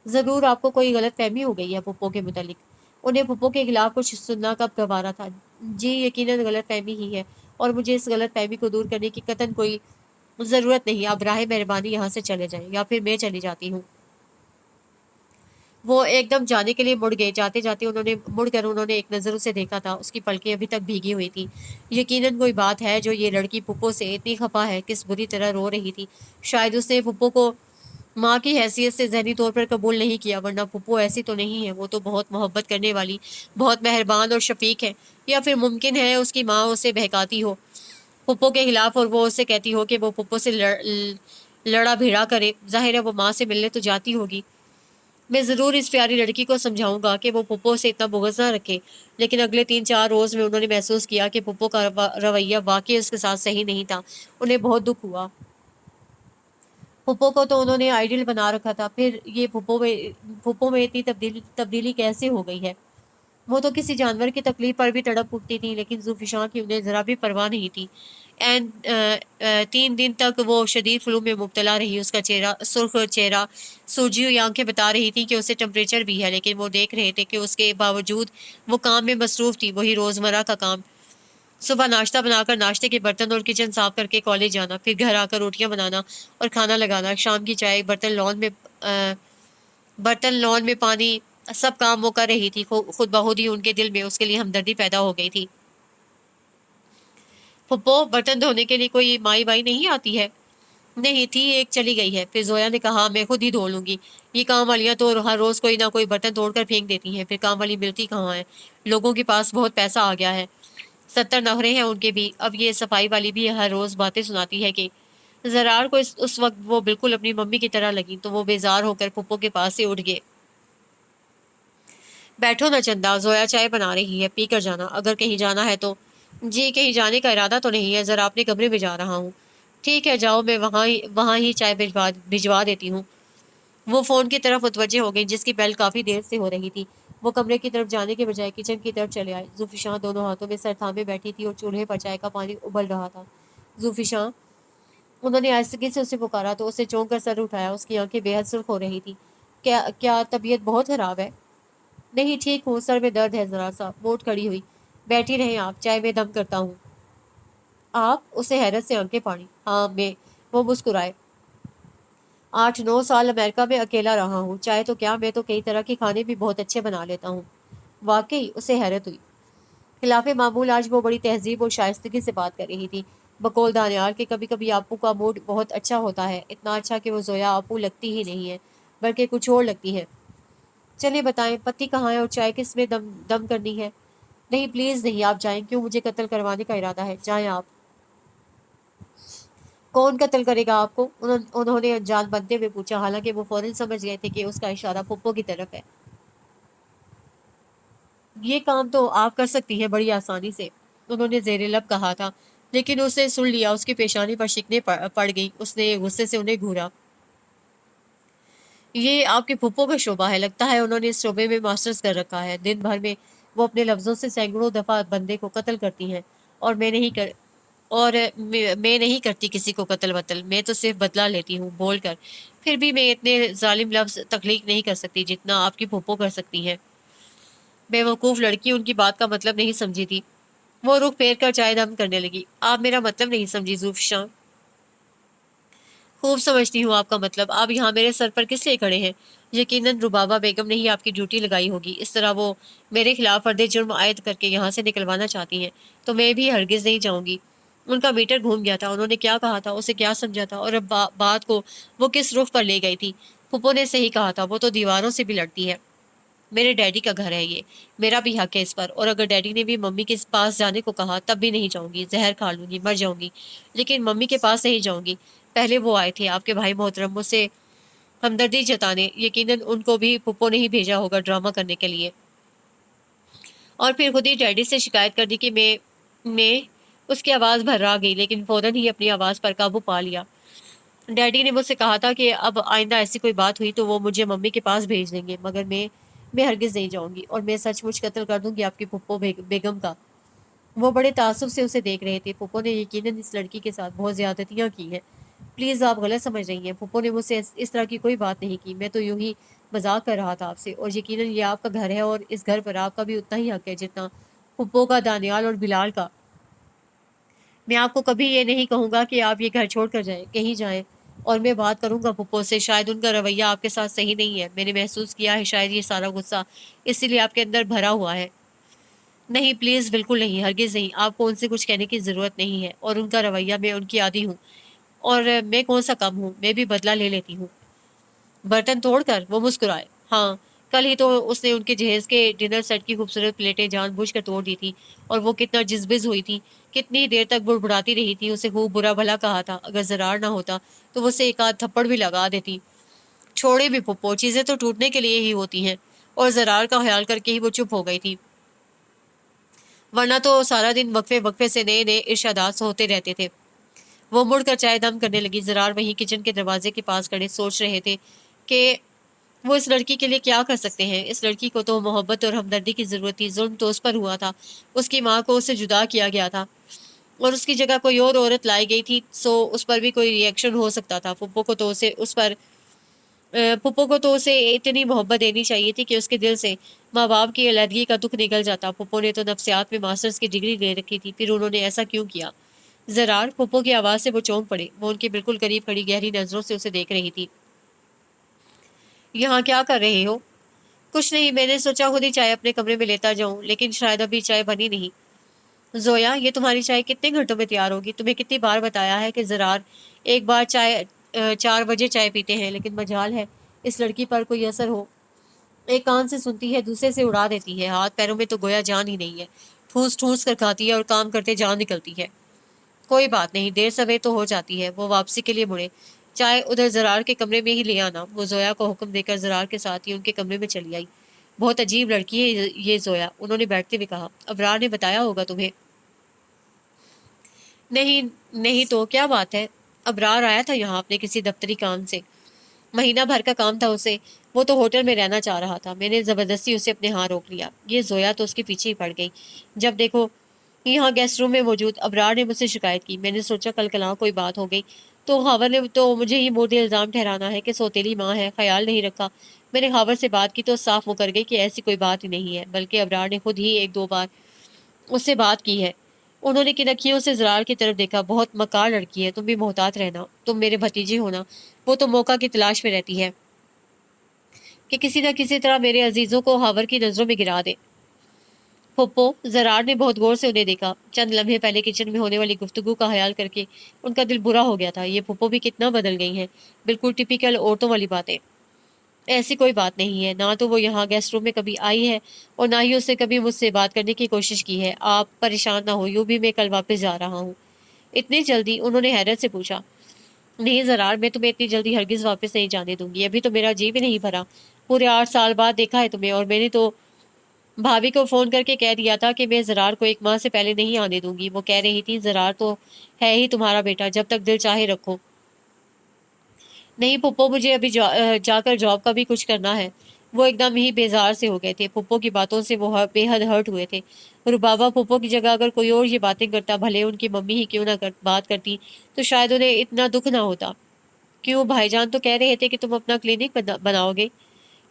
ज़रूर आपको कोई गलत फहमी हो गई है फुप्पो के मुतालिक। उन्हें फुप्पो के खिलाफ कुछ सुनना कब गवारा था? जी, यकीनन गलत फहमी ही है, और मुझे इस गलत फहमी को दूर करने की कतन कोई ज़रूरत नहीं। आप राह मेहरबानी यहाँ से चले जाएं, या फिर मैं चली जाती हूँ। वो एकदम जाने के लिए मुड़ गए। जाते जाते उन्होंने एक नज़र उसे देखा था। उसकी पलकें अभी तक भीगी हुई थी। यकीनन कोई बात है जो ये लड़की फुप्पो से इतनी खफा है। किस बुरी तरह रो रही थी। शायद उसने फुप्पो को माँ की हैसियत से ज़हनी तौर पर कबूल नहीं किया, वरना फुप्पो ऐसी तो नहीं है। वो तो बहुत मोहब्बत करने वाली, बहुत मेहरबान और शफीक है। या फिर मुमकिन है उसकी माँ उसे बहकाती हो फुप्पो के खिलाफ, और वो उसे कहती हो कि वो फुप्पो से लड़ा भिड़ा करे। जाहिर है वो माँ से मिलने तो जाती होगी। मैं ज़रूर इस प्यारी लड़की को समझाऊंगा कि वो पुप्पो से इतना बुग़्ज़ ना रखे, लेकिन अगले 3-4 रोज़ में उन्होंने महसूस किया कि पुप्पो का रवैया वाकई उसके साथ सही नहीं था। उन्हें बहुत दुख हुआ। पुप्पो को तो उन्होंने आइडियल बना रखा था, फिर ये पुप्पो में इतनी तब्दीली कैसे हो गई है? वो तो किसी जानवर की तकलीफ पर भी तड़प उठती थी, लेकिन ज़ुल्फ़िकार की उन्हें ज़रा भी परवाह नहीं थी। 3 दिन तक वो शदीद फ्लू में मुब्तला रही। उसका सुर्ख चेहरा, सूजी हुई आंखें बता रही थी कि उसे टेम्परेचर भी है, लेकिन वो देख रहे थे कि उसके बावजूद वो काम में मसरूफ़ थी, वही रोज़मर्रा का काम। सुबह नाश्ता बनाकर नाश्ते के बर्तन और किचन साफ करके कॉलेज जाना, फिर घर आकर रोटियां बनाना और खाना लगाना, शाम की चाय, बर्तन लॉन में पानी, सब काम वो कर रही थी। खुद बखुद ही उनके दिल में उसके लिए हमदर्दी पैदा हो गई थी। फुप्पो, बर्तन धोने के लिए कोई माई बाई नहीं आती है? नहीं थी, एक चली गई है। फिर जोया ने कहा, मैं खुद ही धो लूंगी। ये काम वालियां तो हर रोज कोई ना कोई बर्तन तोड़कर फेंक देती हैं, फिर काम वाली मिलती कहाँ है? लोगों के पास बहुत पैसा आ गया है, 70 नखरे हैं उनके भी। अब ये सफाई वाली भी हर रोज बातें सुनाती है कि जरार को उस वक्त वो बिल्कुल अपनी मम्मी की तरह लगी, तो वो बेजार होकर पुप्पो के पास से उठ गए। बैठो ना चंदा, जोया चाय बना रही है, पी कर जाना। अगर कहीं जाना है तो? जी, कहीं जाने का इरादा तो नहीं है, जरा अपने कमरे में जा रहा हूँ। ठीक है, जाओ, मैं वहाँ ही चाय भिजवा देती हूँ। वो फोन की तरफ मुतवज्जे हो गई, जिसकी बेल काफी देर से हो रही थी। वो कमरे की तरफ जाने के बजाय किचन की तरफ चले आए। जुल्फिशां दोनों हाथों में सर थामे बैठी थी और चूल्हे पर चाय का पानी उबल रहा था। जुल्फिशां, उन्होंने आहिस्तगी से उसे पुकारा तो उसे चौंक कर सर उठाया। उसकी आंखें बेहद सुर्ख हो रही थी। क्या क्या तबीयत बहुत खराब है? नहीं, ठीक हूँ, सर में दर्द है जरा सा। वो उठ खड़ी हुई। बैठी रहें आप, चाय में दम करता हूँ। आप? उसे हैरत से आंखें फाड़ी। हाँ, मैं। वो मुस्कुराए। 8-9 साल अमेरिका में अकेला रहा हूँ। चाय तो क्या, मैं तो कई तरह के खाने भी बहुत अच्छे बना लेता हूँ। वाकई? उसे हैरत हुई। खिलाफ मामूल आज वो बड़ी तहजीब और शाइस्तगी से बात कर रही थी। बकौल दानियार के कभी कभी आपू का मूड बहुत अच्छा होता है, इतना अच्छा कि वो जोया आपू लगती ही नहीं है, बल्कि कुछ और लगती है। चलिए बताएं, पति कहाँ है और चाय किस में दम दम करनी है? नहीं, प्लीज नहीं, आप जाएं। क्यों, मुझे कत्ल करवाने का इरादा है? जाएं आप। कौन कत्ल करेगा आपको? उन्होंने अनजान बनते हुए पूछा, हालांकि वो फौरन समझ गए थे कि उसका इशारा पुप्पो की तरफ है। ये काम तो आप कर सकती हैं बड़ी आसानी से, उन्होंने जेरे लब कहा था, लेकिन उसने सुन लिया। उसकी पेशानी पर शिकने पड़ गई। उसने गुस्से से उन्हें घूरा। ये आपके फुप्पो का शोबा है, लगता है उन्होंने इस शोबे में मास्टर्स कर रखा है। दिन भर में वो अपने लफ्जों से सैकड़ों दफा बंदे को कत्ल करती हैं, और मैं नहीं करती किसी को कत्ल वत्ल। मैं तो सिर्फ बदला लेती हूँ बोल कर। फिर भी मैं इतने जालिम लफ्ज तख्लीक नहीं कर सकती जितना आपकी फुप्पो कर सकती हैं। बेवकूफ़ लड़की उनकी बात का मतलब नहीं समझी थी। वो रुख फेर कर चाय दम करने लगी। आप मेरा मतलब नहीं समझी ज़ुल्फ़िकार। खूब समझती हूँ आपका मतलब। आप यहाँ मेरे सर पर किस लिए खड़े हैं? यकीनन रुबाबा बेगम ने ही आपकी ड्यूटी लगाई होगी। इस तरह वो मेरे खिलाफ फर्द जुर्म आयद करके यहाँ से निकलवाना चाहती हैं, तो मैं भी हरगिज नहीं जाऊंगी। उनका मीटर घूम गया था, उन्होंने क्या कहा था, उसे क्या समझा था, और अब बात को वो किस रुख पर ले गई थी। फुप्पो ने सही कहा था, वो तो दीवारों से भी लड़ती है। मेरे डैडी का घर है ये, मेरा भी हक है इस पर। और अगर डैडी ने भी मम्मी के पास जाने को कहा तब भी नहीं जाऊंगी, जहर खा लूंगी, मर जाऊंगी, लेकिन मम्मी के पास नहीं जाऊंगी। पहले वो आए थे, आपके भाई मोहतरम, मुझसे हमदर्दी जताने। यकीनन उनको भी फुप्पो ने ही भेजा होगा ड्रामा करने के लिए, और फिर खुद ही डैडी से शिकायत कर दी कि मैं उसकी आवाज़ भर्रा गई, लेकिन फौरन ही अपनी आवाज़ पर काबू पा लिया। डैडी ने मुझसे कहा था कि अब आइंदा ऐसी कोई बात हुई तो वो मुझे मम्मी के पास भेज देंगे, मगर मैं हरगिज़ नहीं जाऊंगी, और मैं सचमुच कत्ल कर दूंगी आपकी फुप्पो बेगम का। वो बड़े तासुब से उसे देख रहे थे। फुप्पो ने यकीनन इस लड़की के साथ बहुत ज्यादतियाँ की हैं। प्लीज़ आप गलत समझ रही हैं, फुप्पो ने मुझसे इस तरह की कोई बात नहीं की। मैं तो यूं ही मजाक कर रहा था आपसे, और यकीनन ये आपका घर है और इस घर पर आपका भी उतना ही हक है जितना फुप्पो का, दानियाल और बिलाल का। मैं आपको कभी ये नहीं कहूँगा कि आप ये घर छोड़ कर जाएं, कहीं जाएं, और मैं बात करूंगा फुप्पो से। शायद उनका रवैया आपके साथ सही नहीं है। मैंने महसूस किया है शायद ये सारा गुस्सा इसीलिए आपके अंदर भरा हुआ है। नहीं प्लीज़, बिल्कुल नहीं, हरगिज़ नहीं। आपको उनसे कुछ कहने की ज़रूरत नहीं है, और उनका रवैया, मैं उनकी आदी हूँ। और मैं कौन सा कम हूँ, मैं भी बदला ले लेती हूँ। बर्तन तोड़कर वो मुस्कुराए। हाँ, कल ही तो उसने उनके जहेज के डिनर सेट की खूबसूरत प्लेटें जानबूझकर तोड़ दी थी, और वो कितना जिज़बिज़ हुई थी, कितनी देर तक बुड़बुड़ाती रही थी। उसे खूब बुरा भला कहा था। अगर ज़रार ना होता तो वो उसे एक आध थप्पड़ भी लगा देती। छोड़े भी फुप्पो, चीज़ें तो टूटने के लिए ही होती हैं, और ज़रार का ख्याल करके ही वो चुप हो गई थी, वरना तो सारा दिन वक्फे वक्फे से नए नए इरशादात होते रहते थे। वो मुड़कर चाय दम करने लगी। ज़रार वहीं किचन के दरवाजे के पास खड़े सोच रहे थे कि वो इस लड़की के लिए क्या कर सकते हैं। इस लड़की को तो मोहब्बत और हमदर्दी की ज़रूरत थी। जुल्म तो उस पर हुआ था, उसकी माँ को उससे जुदा किया गया था, और उसकी जगह कोई और औरत लाई गई थी, सो उस पर भी कोई रिएक्शन हो सकता था। पुप्पो को तो उसे इतनी मोहब्बत देनी चाहिए थी कि उसके दिल से माँ बाप की अलहदगी का दुख निकल जाता। पुप्पो ने तो नफ्सियात में मास्टर्स की डिग्री ले रखी थी, फिर उन्होंने ऐसा क्यों किया। ज़रार, पुप्पो की आवाज़ से वो चौंक पड़े। वो उनके बिल्कुल करीब खड़ी गहरी नज़रों से उसे देख रही थी। यहाँ क्या कर रहे हो? कुछ नहीं, मैंने सोचा खुद ही चाय अपने कमरे में लेता जाऊं, लेकिन शायद अभी चाय बनी नहीं। जोया, ये तुम्हारी चाय कितने घंटों में तैयार होगी? तुम्हें कितनी बार बताया है कि ज़रार एक बार 4 बजे चाय पीते हैं, लेकिन मजाल है इस लड़की पर कोई असर हो। एक कान से सुनती है, दूसरे से उड़ा देती है। हाथ पैरों में तो गोया जान ही नहीं है। ठूस ठूस कर खाती है और काम करते जान निकलती है। कोई बात नहीं, देर सवेर तो हो जाती है। वो वापसी के लिए मुड़े। चाय उधर ज़रार के कमरे में ही ले आना। वो जोया को हुक्म देकर ज़रार के साथ ही उनके कमरे में चली आई। बहुत अजीब लड़की है ये जोया, उन्होंने बैठते हुए कहा। अबरार ने बताया होगा तुम्हें? नहीं, नहीं तो क्या बात है। अबरार आया था यहाँ अपने किसी दफ्तरी काम से। महीना भर का काम था उसे। वो तो होटल में रहना चाह रहा था। मैंने ज़बरदस्ती उसे अपने यहाँ रोक लिया। ये जोया तो उसके पीछे ही पड़ गई। जब देखो यहाँ गेस्ट रूम में मौजूद अबरार ने मुझसे शिकायत की। मैंने सोचा कल कला कोई बात हो गई तो खावर ने तो मुझे ही मोटे इल्ज़ाम ठहराना है कि सौतेली माँ है, ख्याल नहीं रखा। मैंने खावर से बात की तो साफ मुकर गई कि ऐसी कोई बात ही नहीं है, बल्कि अबरार ने खुद ही 1-2 बार उससे बात की है। उन्होंने किनखियों से ज़रार की तरफ देखा। बहुत मकार लड़की है, तुम भी मोहतात रहना। तुम मेरे भतीजे हो ना। वो तो मौका की तलाश में रहती है कि किसी न किसी तरह मेरे अजीज़ों को हावर की नज़रों में गिरा दे। फुप्पो, ज़रार ने बहुत गौर से उन्हें देखा। चंद लम्हे पहले किचन में होने वाली गुफ्तगू का ख्याल करके उनका दिल बुरा हो गया था। ये फुप्पो भी कितना बदल गई हैं। बिल्कुल टिपिकल औरतों वाली बातें। ऐसी कोई बात नहीं है। ना तो वो यहाँ गेस्ट रूम में कभी आई है, और ना ही उसने कभी मुझसे बात करने की कोशिश की है। आप परेशान ना हो, यूँ भी मैं कल वापस जा रहा हूँ। इतनी जल्दी? उन्होंने हैरत से पूछा। नहीं ज़रार, मैं तुम्हें इतनी जल्दी हरगिज़ वापस नहीं जाने दूंगी। अभी तो मेरा जी भी नहीं भरा। पूरे 8 साल बाद देखा है तुम्हें, और मैंने तो भाभी को फ़ोन करके कह दिया था कि मैं ज़रार को 1 माह से पहले नहीं आने दूंगी। वो कह रही थी ज़रार तो है ही तुम्हारा बेटा, जब तक दिल चाहे रखो। नहीं पुप्पो, मुझे अभी जाकर जॉब का भी कुछ करना है। वो एकदम ही बेजार से हो गए थे। पुप्पो की बातों से वो बेहद हर्ट हुए थे। रुबाबा पुप्पो की जगह अगर कोई और ये बातें करता, भले उनकी मम्मी ही क्यों ना बात करती, तो शायद उन्हें इतना दुख ना होता। क्यों, भाईजान तो कह रहे थे कि तुम अपना क्लिनिक बनाओगे?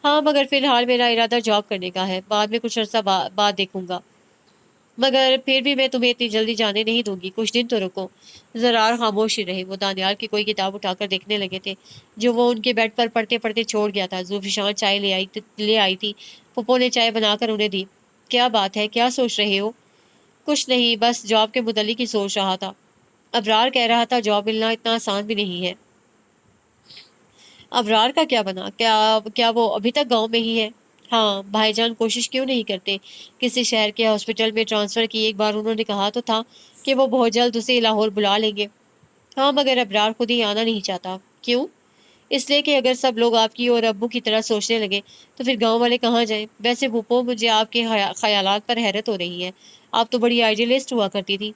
हाँ, मगर फिलहाल मेरा इरादा जॉब करने का है। बाद में कुछ अर्सा बाद देखूंगा। मगर फिर भी मैं तुम्हें इतनी जल्दी जाने नहीं दूंगी, कुछ दिन तो रुको। जरार खामोश ही रहे। वो दानियाल की कोई किताब उठाकर देखने लगे थे जो वो उनके बेड पर पढ़ते पढ़ते छोड़ गया था। ज़ुल्फ़िकार चाय ले आई थी। पप्पो ने चाय बनाकर उन्हें दी। क्या बात है, क्या सोच रहे हो? कुछ नहीं, बस जॉब के मुतल्लिक ही सोच रहा था। अबरार कह रहा था जॉब मिलना इतना आसान भी नहीं है। अबरार का क्या बना? क्या क्या वो अभी तक गांव में ही है? हाँ, भाईजान कोशिश क्यों नहीं करते किसी शहर के हॉस्पिटल में ट्रांसफर की? एक बार उन्होंने कहा तो था कि वो बहुत जल्द उसे लाहौर बुला लेंगे। हाँ, मगर अबरार खुद ही आना नहीं चाहता। क्यों? इसलिए कि अगर सब लोग आपकी और अब्बू की तरह सोचने लगे तो फिर गांव वाले कहाँ जाएं? वैसे भूपो, मुझे आपके ख्यालात पर हैरत हो रही है। आप तो बड़ी आइडियलिस्ट हुआ करती थी।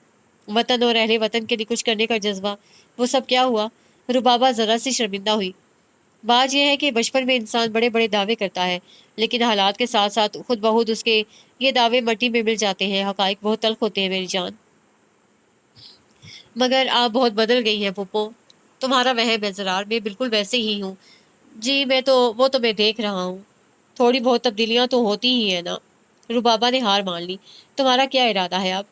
वतन और अहले वतन के लिए कुछ करने का जज्बा, वो सब क्या हुआ? रुबाबा जरा सी शर्मिंदा हुई। बात यह है कि बचपन में इंसान बड़े बड़े दावे करता है, लेकिन हालात के साथ साथ खुद बहुत उसके ये दावे मट्टी में मिल जाते हैं। हकाइक बहुत तल्ख होते हैं मेरी जान। मगर आप बहुत बदल गई हैं पुप्पो। तुम्हारा वहम है जरार, मैं बिल्कुल वैसे ही हूँ। जी, मैं देख रहा हूँ। थोड़ी बहुत तब्दीलियां तो होती ही है ना। रुबाबा ने हार मान ली। तुम्हारा क्या इरादा है अब?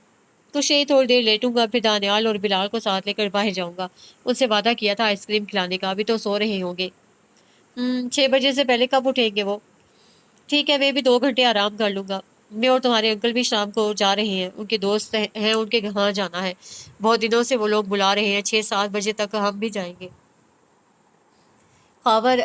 कुछ नहीं, थोड़ी देर लेटूंगा, फिर दानियाल और बिलाल को साथ लेकर बाहर जाऊंगा। उनसे वादा किया था आइसक्रीम खिलाने का। अभी तो सो रहे होंगे। 6 बजे से पहले कब उठेंगे वो? ठीक है, मैं भी 2 घंटे आराम कर लूंगा। मैं और तुम्हारे अंकल भी शाम को जा रहे हैं, उनके दोस्त हैं, उनके यहाँ जाना है। बहुत दिनों से वो लोग बुला रहे हैं। 6-7 बजे तक हम भी जाएंगे। खबर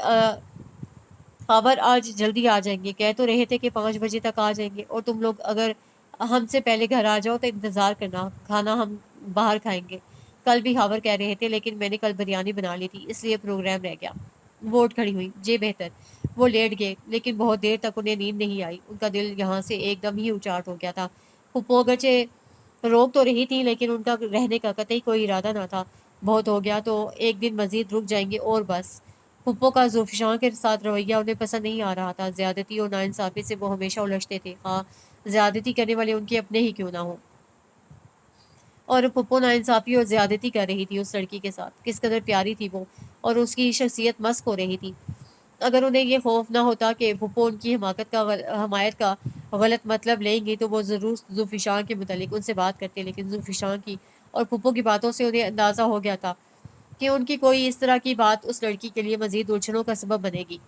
खबर आज जल्दी आ जाएंगे, कह तो रहे थे कि 5 बजे तक आ जाएंगे। और तुम लोग अगर हमसे पहले घर आ जाओ तो इंतजार करना, खाना हम बाहर खाएंगे। कल भी खबर कह रहे थे, लेकिन मैंने कल बिरयानी बना ली थी, इसलिए प्रोग्राम रह गया। वो उठ खड़ी हुई। जे बेहतर। वो लेट गए, लेकिन बहुत देर तक उन्हें नींद नहीं आई। उनका दिल यहाँ से एकदम ही उचाट हो गया था। फुप्पो अगरचे रोक तो रही थी, लेकिन उनका रहने का कतई कोई इरादा ना था। बहुत हो गया तो एक दिन मजीद रुक जाएंगे और बस। फुप्पो का ज़ुल्फ़िकार के साथ रवैया उन्हें पसंद नहीं आ रहा था। ज़्यादती और नाइंसाफ़ी से वो हमेशा उलझते थे। हाँ, ज़्यादती करने वाले उनके अपने ही क्यों ना हो। और फुप्पो नाइंसाफ़ी और ज़्यादती कर रही थी उस लड़की के साथ। किस कदर प्यारी थी वो, और उसकी शख्सियत मस्क हो रही थी। अगर उन्हें ये खौफ ना होता कि फुप्पो उनकी हमायत का गलत मतलब लेंगी, तो वो ज़रूर ज़ुल्फ़िकार के मुतालिक उनसे बात करते। लेकिन ज़ुल्फ़िकार की और फुप्पो की बातों से उन्हें अंदाज़ा हो गया था कि उनकी कोई इस तरह की बात उस लड़की के लिए मज़ीद उलझनों का सबब बनेगी।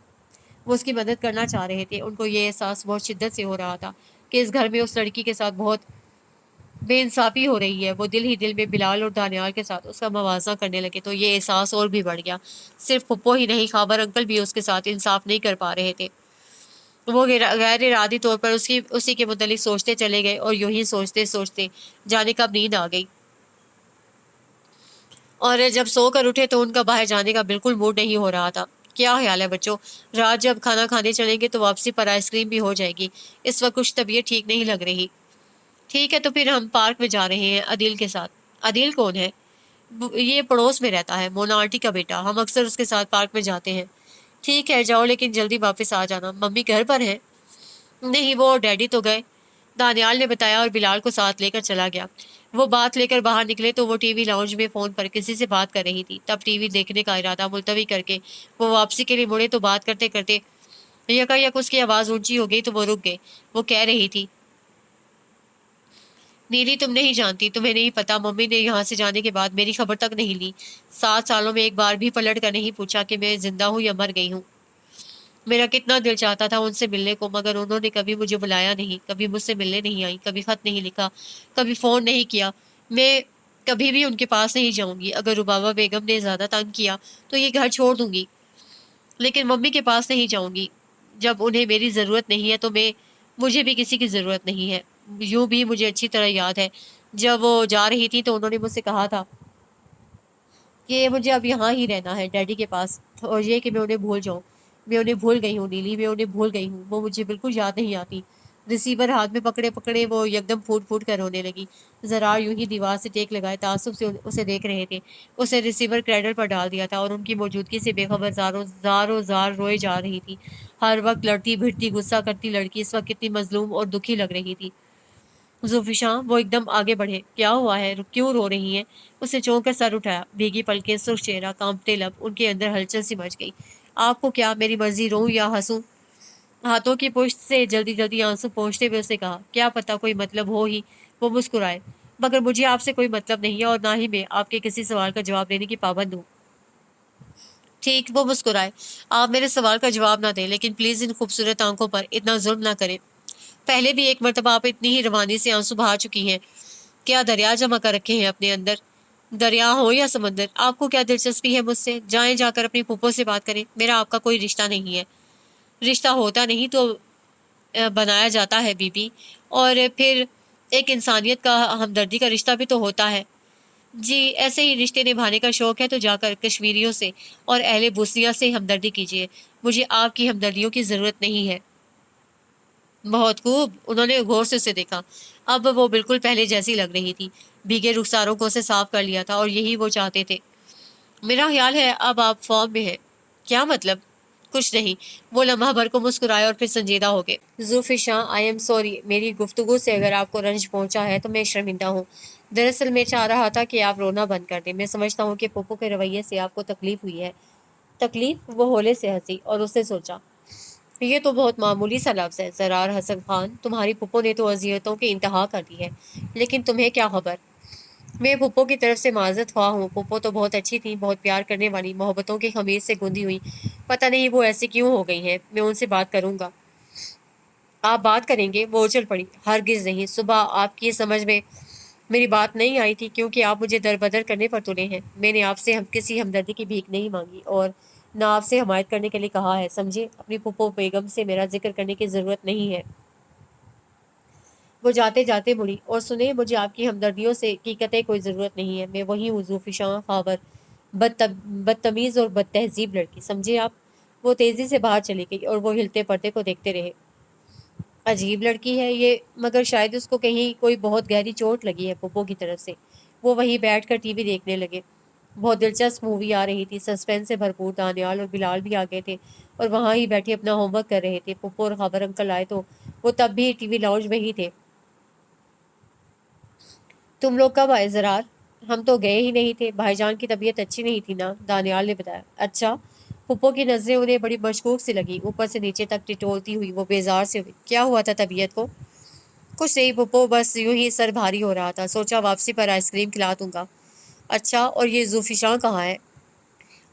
वो उसकी मदद करना चाह रहे थे। उनको ये एहसास बहुत शिद्दत से हो रहा था कि इस घर में उस लड़की के साथ बहुत बेइंसाफ़ी हो रही है। वो दिल ही दिल में बिलाल और दानियाल के साथ उसका मवाज़ना करने लगे, तो ये एहसास और भी बढ़ गया। सिर्फ फुप्पो ही नहीं, खाबर अंकल भी उसके साथ इंसाफ नहीं कर पा रहे थे। वो गैर इरादी तौर पर उसी के मुतालिक सोचते चले गए, और यूं ही सोचते सोचते जाने कब नींद आ गई। और जब सोकर उठे तो उनका बाहर जाने का बिल्कुल मूड नहीं हो रहा था। क्या ख्याल है बच्चों, रात जब खाना खाने चलेंगे तो वापसी पर आइसक्रीम भी हो जाएगी। इस वक्त कुछ तबीयत ठीक नहीं लग रही। ठीक है, तो फिर हम पार्क में जा रहे हैं अदील के साथ। अदील कौन है? ये पड़ोस में रहता है, मोना आंटी का बेटा। हम अक्सर उसके साथ पार्क में जाते हैं। ठीक है, जाओ, लेकिन जल्दी वापस आ जाना। मम्मी घर पर है? नहीं, वो डैडी तो गए, दानियाल ने बताया और बिलाल को साथ लेकर चला गया। वो बात लेकर बाहर निकले तो वो टीवी लाउंज में फोन पर किसी से बात कर रही थी। तब टीवी देखने का इरादा मुलतवी करके वो वापसी के लिए मुड़े तो बात करते करते यकायक उसकी आवाज ऊंची हो गई तो वो रुक गए। वो कह रही थी, नीली, तुम नहीं जानती, तुम्हें नहीं पता, मम्मी ने यहाँ से जाने के बाद मेरी खबर तक नहीं ली। 7 सालों में एक बार भी पलट कर नहीं पूछा कि मैं जिंदा हूँ या मर गई हूँ। मेरा कितना दिल चाहता था उनसे मिलने को, मगर उन्होंने कभी मुझे बुलाया नहीं, कभी मुझसे मिलने नहीं आई, कभी खत नहीं लिखा, कभी फोन नहीं किया। मैं कभी भी उनके पास नहीं जाऊंगी। अगर रुबाबा बेगम ने ज्यादा तंग किया तो ये घर छोड़ दूंगी, लेकिन मम्मी के पास नहीं जाऊंगी। जब उन्हें मेरी जरूरत नहीं है तो मुझे भी किसी की जरूरत नहीं है। यूं भी मुझे अच्छी तरह याद है, जब वो जा रही थी तो उन्होंने मुझसे कहा था कि मुझे अब यहाँ ही रहना है डैडी के पास, और ये कि मैं उन्हें भूल जाऊँ। मैं उन्हें भूल गई हूँ नीली, मैं उन्हें भूल गई हूँ। वो मुझे बिल्कुल याद नहीं आती। रिसीवर हाथ में पकड़े पकड़े वो एकदम फूट फूट कर रोने लगी। जरार यूं ही दीवार से टेक लगाए तासुब से उसे देख रहे थे। उसे रिसीवर क्रेडल पर डाल दिया था और उनकी मौजूदगी से बेखबर जार रोए जा रही थी। हर वक्त लड़ती भिड़ती गुस्सा करती लड़की इस वक्त कितनी मजलूम और दुखी लग रही थी। ज़ुल्फ़िकार वो एकदम आगे बढ़े। क्या हुआ है, क्यों रो रही हैं? उसने चौंक कर सर उठाया। भीगी पलकें, सुर्ख चेहरा, कांपते लब, उनके अंदर हलचल सी मच गई। आपको क्या, मेरी मर्जी, रोऊं या हंसूं? हाथों की पुश्त से जल्दी जल्दी आंसू पोंछते हुए उसने कहा, क्या पता कोई मतलब हो ही। वो मुस्कुराए। मगर मुझे आपसे कोई मतलब नहीं है और ना ही मैं आपके किसी सवाल का जवाब देने की पाबंद हूँ। ठीक, वो मुस्कुराए। आप मेरे सवाल का जवाब ना दें, लेकिन प्लीज इन खूबसूरत आंखों पर इतना जुल्म ना करें। पहले भी एक मरतबा आप इतनी ही रवानी से आंसू बहा चुकी हैं। क्या दरिया जमा कर रखे हैं अपने अंदर? दरिया हो या समंदर, आपको क्या दिलचस्पी है मुझसे? जाएं, जाकर अपनी फूफो से बात करें। मेरा आपका कोई रिश्ता नहीं है। रिश्ता होता नहीं तो बनाया जाता है बीबी। और फिर एक इंसानियत का, हमदर्दी का रिश्ता भी तो होता है। जी, ऐसे ही रिश्ते निभाने का शौक है तो जाकर कश्मीरियों से और अहले बोस्निया से हमदर्दी कीजिए। मुझे आपकी हमदर्दियों की जरूरत नहीं है। बहुत खूब। उन्होंने गौर से उसे देखा। अब वो बिल्कुल पहले जैसी लग रही थी। भीगे रुखसारों को उसे साफ कर लिया था और यही वो चाहते थे। मेरा ख्याल है अब आप फॉर्म में है। क्या मतलब? कुछ नहीं। वो लम्हा भर को मुस्कुराए और फिर संजीदा हो गए। Zulfi Shah, I am sorry, मेरी गुफ्तगू से अगर आपको रंज पहुंचा है तो मैं शर्मिंदा हूँ। दरअसल मैं चाह रहा था कि आप रोना बंद कर दें। मैं समझता हूँ कि पप्पू के रवैये से आपको तकलीफ हुई है। तकलीफ? वो होले से हंसी और उसने सोचा, ये तो बहुत मामूली सा लफ्ज़ है जरार हसन खान। तुम्हारी पुप्पो ने तो अजियतों की इंतहा कर दी है, लेकिन तुम्हें क्या खबर? मैं पुप्पो की तरफ से माजरत ख्वाह हूँ। पुप्पो तो बहुत अच्छी थी, बहुत प्यार करने वाली, मोहब्बतों की खमीर से गुंदी हुई। पता नहीं वो ऐसी क्यों हो गई हैं। मैं उनसे बात करूंगा। आप बात करेंगे? वो उछल पड़ी। हरगिज नहीं। सुबह आपकी समझ में मेरी बात नहीं आई थी क्योंकि आप मुझे दरबदर करने पर तुले हैं। मैंने आपसे हम किसी हमदर्दी की भीख नहीं मांगी और ना आपसे हमायत करने के लिए कहा है, समझे? अपनी पुप्पो बेगम से मेरा जिक्र करने की जरूरत नहीं है। वो जाते जाते मुड़ी। और सुने, मुझे आपकी हमदर्दियों से की कतई कोई ज़रूरत नहीं है। मैं वही हूँ, ज़ूफ़ी शाह खावर, बदतमीज़ और बदतहजीब लड़की, समझे आप? वो तेज़ी से बाहर चली गई और वो हिलते पर्दे को देखते रहे। अजीब लड़की है ये, मगर शायद उसको कहीं कोई बहुत गहरी चोट लगी है पुप्पो की तरफ से। वो वहीं बैठकर टीवी देखने लगे। बहुत दिलचस्प मूवी आ रही थी, सस्पेंस से भरपूर। दानियाल और बिलाल भी आ गए थे और वहाँ ही बैठे अपना होमवर्क कर रहे थे। पुप्पो और खबर अंकल आए तो वो तब भी टीवी लाउंज में ही थे। तुम लोग कब आए ज़रार? हम तो गए ही नहीं थे, भाईजान की तबीयत अच्छी नहीं थी ना, दानियाल ने बताया। अच्छा। पुप्पो की नज़रें उन्हें बड़ी मशकूक सी लगी, ऊपर से नीचे तक टिटोलती हुई वो बेजार से हुई। क्या हुआ था तबीयत को? कुछ नहीं पुप्पो, बस यूं ही सर भारी हो रहा था, सोचा वापसी पर आइसक्रीम खिला दूंगा। अच्छा, और ये ज़ूफ़िशां कहाँ है?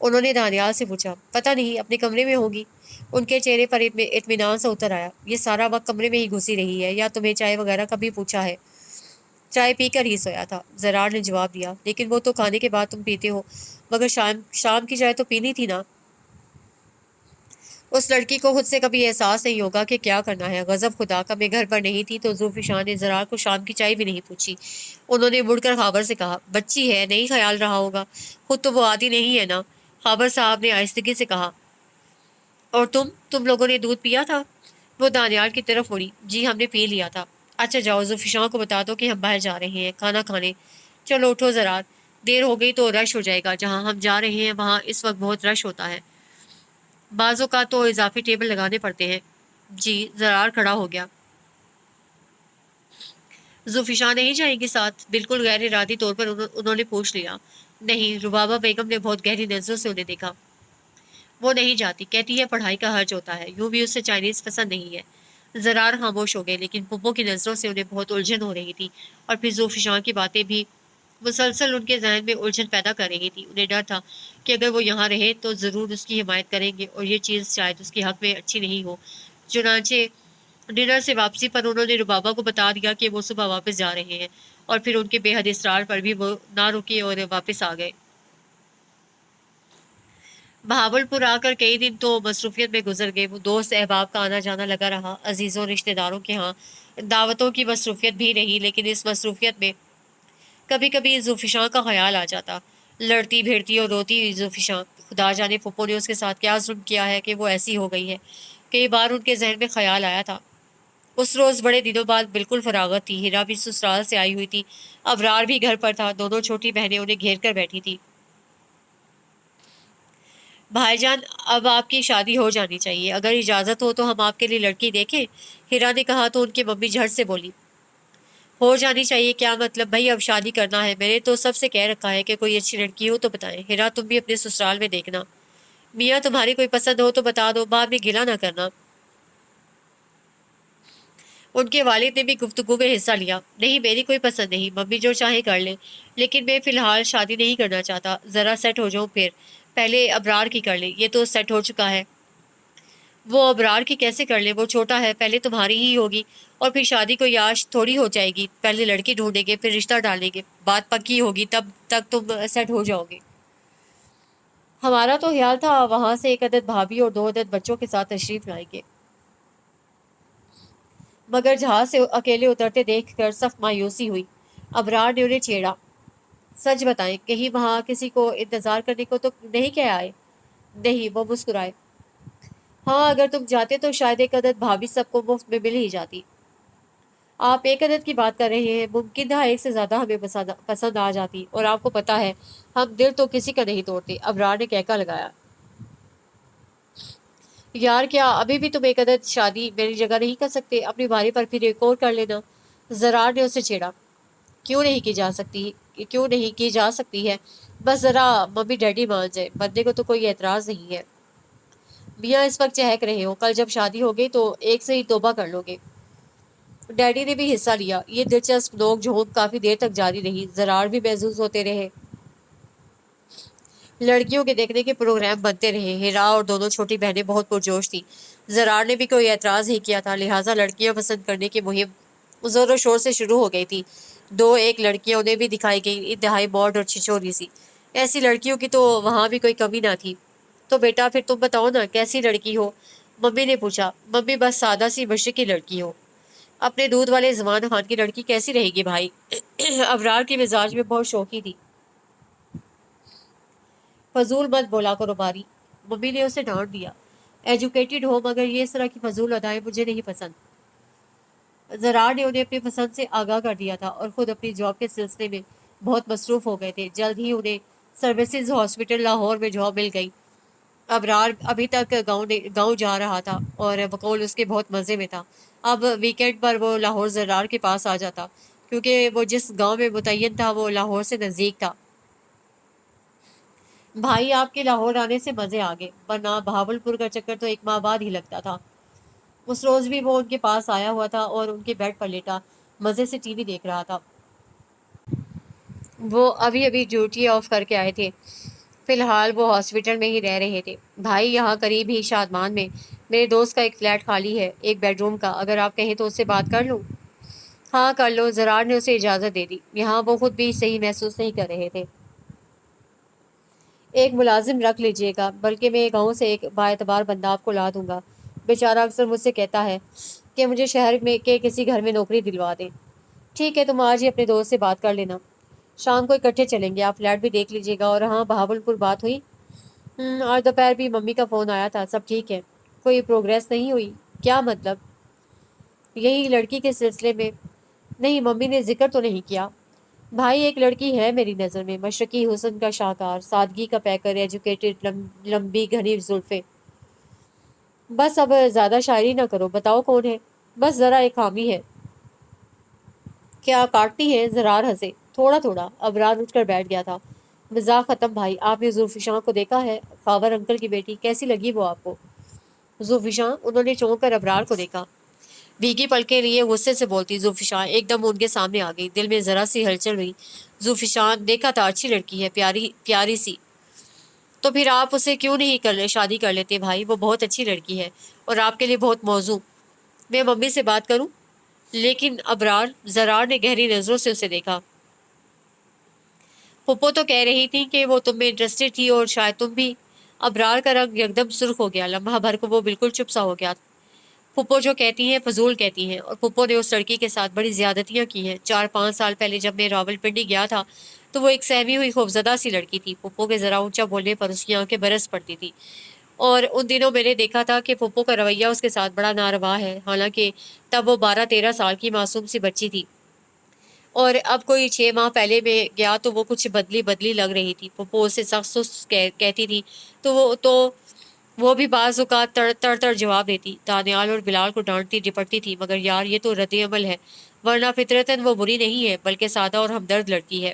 उन्होंने दानियाल से पूछा। पता नहीं, अपने कमरे में होगी। उनके चेहरे पर इत्मीनान सा उतर आया। ये सारा वक्त कमरे में ही घुसी रही है या तुम्हें चाय वगैरह कभी पूछा है? चाय पीकर ही सोया था, जरार ने जवाब दिया। लेकिन वो तो खाने के बाद तुम पीते हो। मगर शाम शाम की चाय तो पीनी थी ना। उस लड़की को खुद से कभी एहसास नहीं होगा कि क्या करना है। गजब खुदा का, मैं घर पर नहीं थी तो ज़ूफ़ी ने जरार को शाम की चाय भी नहीं पूछी। उन्होंने मुड़कर खाबर से कहा, बच्ची है, नहीं ख्याल रहा होगा। खुद तो वो आदि नहीं है ना। खाबर साहब ने आहिस्तगी से कहा। और तुम लोगों ने दूध पिया था? वो दानियाल की तरफ मुड़ी। जी, हमने पी लिया था। अच्छा, जाओ ज़ुफ़िशां को बता दो कि हम बाहर जा रहे हैं खाना खाने। चलो उठो ज़रा, देर हो गई तो रश हो जाएगा। जहाँ हम जा रहे हैं वहाँ इस वक्त बहुत रश होता है। बाज़ों का तो इजाफी टेबल लगाने पड़ते हैं। जी, ज़रार खड़ा हो गया। ज़ुफ़िशां नहीं जाएंगी साथ? बिल्कुल गैर इरादी तौर पर उन्होंने पूछ लिया। नहीं, रुबाबा बेगम ने बहुत गहरी नज़रों से उन्हें देखा। वो नहीं जाती, कहती है पढ़ाई का हर्ज होता है। यूं भी उसे चाइनीज पसंद नहीं है। जरार खामोश हो गए, लेकिन पुप्पो की नज़रों से उन्हें बहुत उलझन हो रही थी और फिर ज़ूफ़िशां की बातें भी मुसलसल उनके जहन में उलझन पैदा कर रही थी। उन्हें डर था कि अगर वो यहाँ रहे तो ज़रूर उसकी हिमायत करेंगे और ये चीज़ शायद उसके हक में अच्छी नहीं हो। चुनांचे डिनर से वापसी पर उन्होंने रुबाबा को बता दिया कि वो सुबह वापस जा रहे हैं और फिर उनके बेहद इसरार पर भी वो ना रुके और वापस आ गए। बहावलपुर आकर कई दिन तो मसरूफियत में गुजर गए। वो दोस्त अहबाब का आना जाना लगा रहा, अजीज़ों रिश्तेदारों के यहाँ दावतों की मसरूफियत भी रही। लेकिन इस मसरूफियत में कभी कभी ज़ुफ़िशां का ख्याल आ जाता। लड़ती भिड़ती और रोती हुई ज़ुफ़िशां, खुदा जाने पुप्पो ने उसके साथ क्या जुल्म किया है कि वो ऐसी हो गई है। कई बार उनके जहन में ख्याल आया था। उस रोज़ बड़े दिनों बाद बिल्कुल फरागत थी। हीरा भी ससुराल से आई हुई थी, अबरार भी घर पर था। दोनों छोटी बहनें उन्हें घेर कर बैठी थी। भाईजान, अब आपकी शादी हो जानी चाहिए। अगर इजाज़त हो तो हम आपके लिए लड़की देखें? हिरा ने कहा तो उनकी मम्मी झट से बोली। हो जानी चाहिए क्या मतलब भाई? अब शादी करना है? मैंने तो सबसे कह रखा है कि कोई अच्छी लड़की हो तो बताएं। हिरा, तुम भी अपने ससुराल में देखना। मियाँ, तुम्हारी कोई पसंद हो तो बता दो, बाद में गिला ना करना। ان کے والد نے بھی گفتگو میں حصہ لیا۔ نہیں، میری کوئی پسند نہیں، ممی جو چاہے کر لیں، لیکن میں فی الحال شادی نہیں کرنا چاہتا، ذرا سیٹ ہو جاؤں پھر۔ پہلے ابرار کی کر لیں، یہ تو سیٹ ہو چکا ہے۔ وہ ابرار کی کیسے کر لیں؟ وہ چھوٹا ہے، پہلے تمہاری ہی ہوگی، اور پھر شادی کوئی آج تھوڑی ہو جائے گی، پہلے لڑکی ڈھونڈیں گے، پھر رشتہ ڈالیں گے، بات پکی ہوگی، تب تک تم سیٹ ہو جاؤ گے۔ ہمارا تو خیال تھا وہاں سے ایک عدد بھابھی اور 2 عدد بچوں کے ساتھ تشریف لائیں گے، مگر جہاز سے اکیلے اترتے دیکھ کر سخت مایوسی ہوئی۔ ابرار نے انہیں چھیڑا، سچ بتائیں، کہیں وہاں کسی کو انتظار کرنے کو تو نہیں کہہ آئے؟ نہیں، وہ مسکرائے۔ ہاں، اگر تم جاتے تو شاید ایک عدد بھابھی سب کو مفت میں مل ہی جاتی۔ آپ ایک عدد کی بات کر رہے ہیں، ممکن تھا ایک سے زیادہ ہمیں پسند آ جاتی، اور آپ کو پتا ہے ہم دل تو کسی کا نہیں توڑتے۔ ابرار نے کہکا لگایا۔ یار، کیا ابھی بھی تم ایک عدد شادی میری جگہ نہیں کر سکتے؟ اپنی باری پر پھر ایک اور کر لینا۔ زرار نے اسے چھیڑا۔ کیوں نہیں کی جا سکتی؟ کیوں نہیں کی جا سکتی ہے؟ بس ذرا ممی ڈیڈی مان جائے، بندے کو تو کوئی اعتراض نہیں ہے۔ میاں اس وقت چہک رہے ہو، کل جب شادی ہوگی تو ایک سے ہی توبہ کر لو گے۔ ڈیڈی نے بھی حصہ لیا۔ یہ دلچسپ نوک جھونک کافی دیر تک جاری رہی۔ زرار بھی محظوظ ہوتے رہے۔ لڑکیوں کے دیکھنے کے پروگرام بنتے رہے۔ ہیرا اور دونوں چھوٹی بہنیں بہت پرجوش تھیں۔ زرار نے بھی کوئی اعتراض نہیں کیا تھا، لہٰذا لڑکیاں پسند کرنے کی مہم زور و شور سے شروع ہو گئی تھی۔ 2 ایک لڑکیاں انہیں بھی دکھائی گئیں، انتہائی موڈ اور چھچوری سی۔ ایسی لڑکیوں کی تو وہاں بھی کوئی کمی نہ تھی۔ تو بیٹا پھر تم بتاؤ نا، کیسی لڑکی ہو؟ ممی نے پوچھا۔ ممی بس سادہ سی مشرقی لڑکی ہو۔ اپنے دودھ والے زمان خان کی لڑکی کیسی رہے گی بھائی؟ ابرار کے مزاج میں بہت شوخی تھی۔ فضول مت بولا کرو باری، ممی نے اسے ڈانٹ دیا۔ ایجوکیٹڈ ہو، مگر یہ اس طرح کی فضول ادائیں مجھے نہیں پسند۔ زرار نے انہیں اپنی پسند سے آگاہ کر دیا تھا اور خود اپنی جاب کے سلسلے میں بہت مصروف ہو گئے تھے۔ جلد ہی انہیں سروسز ہاسپٹل لاہور میں جاب مل گئی۔ ابرار ابھی تک گاؤں جا رہا تھا اور بقول اس کے بہت مزے میں تھا۔ اب ویکینڈ پر وہ لاہور زرار کے پاس آ جاتا، کیونکہ وہ جس گاؤں میں متعین تھا وہ لاہور سے نزدیک تھا۔ بھائی، آپ کے لاہور آنے سے مزے آ گئے، ورنہ بہاولپور کا چکر تو 1 ماہ بعد ہی لگتا تھا۔ اس روز بھی وہ ان کے پاس آیا ہوا تھا اور ان کے بیڈ پر لیٹا مزے سے ٹی وی دیکھ رہا تھا۔ وہ ابھی ابھی ڈیوٹی آف کر کے آئے تھے۔ فی الحال وہ ہاسپٹل میں ہی رہ رہے تھے۔ بھائی، یہاں قریب ہی شادمان میں میرے دوست کا ایک فلیٹ خالی ہے، 1 بیڈ روم کا، اگر آپ کہیں تو اس سے بات کر لوں؟ ہاں کر لو، زرار نے اسے اجازت دے دی۔ یہاں وہ خود بھی صحیح محسوس نہیں کر رہے تھے۔ ایک ملازم رکھ لیجیے گا، بلکہ میں گاؤں سے ایک باعتبار بندہ آپ کو لا دوں گا۔ بیچارہ اکثر مجھ سے کہتا ہے کہ مجھے شہر میں کے کسی گھر میں نوکری دلوا دیں۔ ٹھیک ہے، تم آج ہی اپنے دوست سے بات کر لینا، شام کو اکٹھے چلیں گے، آپ فلیٹ بھی دیکھ لیجیے گا۔ اور ہاں، بہاولپور بات ہوئی؟ آج دوپہر بھی ممی کا فون آیا تھا، سب ٹھیک ہے، کوئی پروگریس نہیں ہوئی؟ کیا مطلب؟ یہی لڑکی کے سلسلے میں؟ نہیں، ممی نے ذکر تو نہیں کیا۔ بھائی، ایک لڑکی ہے میری نظر میں، مشرقی حسن کا شاہکار، سادگی کا پیکر، ایجوکیٹڈ، لمبی گھنی زلفیں۔ بس اب زیادہ شاعری نہ کرو، بتاؤ کون ہے؟ بس ذرا ایک حامی ہے۔ کیا کاٹتی ہے؟ زرار ہنسے۔ تھوڑا تھوڑا۔ ابرار اٹھ کر بیٹھ گیا تھا۔ مزاح ختم بھائی، آپ نے زلفشاں کو دیکھا ہے؟ خاور انکل کی بیٹی، کیسی لگی وہ آپ کو؟ زلفشاں؟ انہوں نے چونک کر ابرار کو دیکھا۔ بھیگی پلکیں لیے غصے سے بولتی زلفشاں ایک دم ان کے سامنے آ گئی۔ دل میں ذرا سی ہلچل ہوئی۔ زلفشاں، دیکھا تھا، اچھی لڑکی ہے، پیاری پیاری سی۔ تو پھر آپ اسے کیوں نہیں شادی کر لیتے بھائی؟ وہ بہت اچھی لڑکی ہے اور آپ کے لیے بہت موزوں۔ میں ممی سے بات کروں؟ لیکن ابرار، زرار نے گہری نظروں سے اسے دیکھا۔ پھپھو تو کہہ رہی تھی کہ وہ تم میں انٹرسٹڈ تھی اور شاید تم بھی۔ ابرار کا رنگ یکدم سرخ ہو گیا، لمحہ بھر کو وہ بالکل چپ سا ہو گیا۔ پھپھو جو کہتی ہیں فضول کہتی ہیں، اور پھپھو نے اس لڑکی کے ساتھ بڑی زیادتیاں کی ہیں۔ 4-5 سال پہلے جب میں راولپنڈی گیا تھا تو وہ ایک سہمی ہوئی خوفزدہ سی لڑکی تھی۔ پھپھو کے ذرا اونچا بولنے پر اس کی آنکھیں برس پڑتی تھی، اور ان دنوں میں نے دیکھا تھا کہ پھپھو کا رویہ اس کے ساتھ بڑا ناروا ہے، حالانکہ تب وہ 12-13 سال کی معصوم سی بچی تھی، اور اب کوئی 6 ماہ پہلے میں گیا تو وہ کچھ بدلی بدلی لگ رہی تھی۔ پھپھو اسے سخت سست کہتی تھی تو وہ بھی بعض اوقات تڑ جواب دیتی۔ دانیال اور بلال کو ڈانٹتی ڈپٹتی تھی، مگر یار یہ تو رد عمل ہے، ورنہ فطرتاً وہ بری نہیں ہے، بلکہ سادہ اور ہمدرد لڑکی ہے۔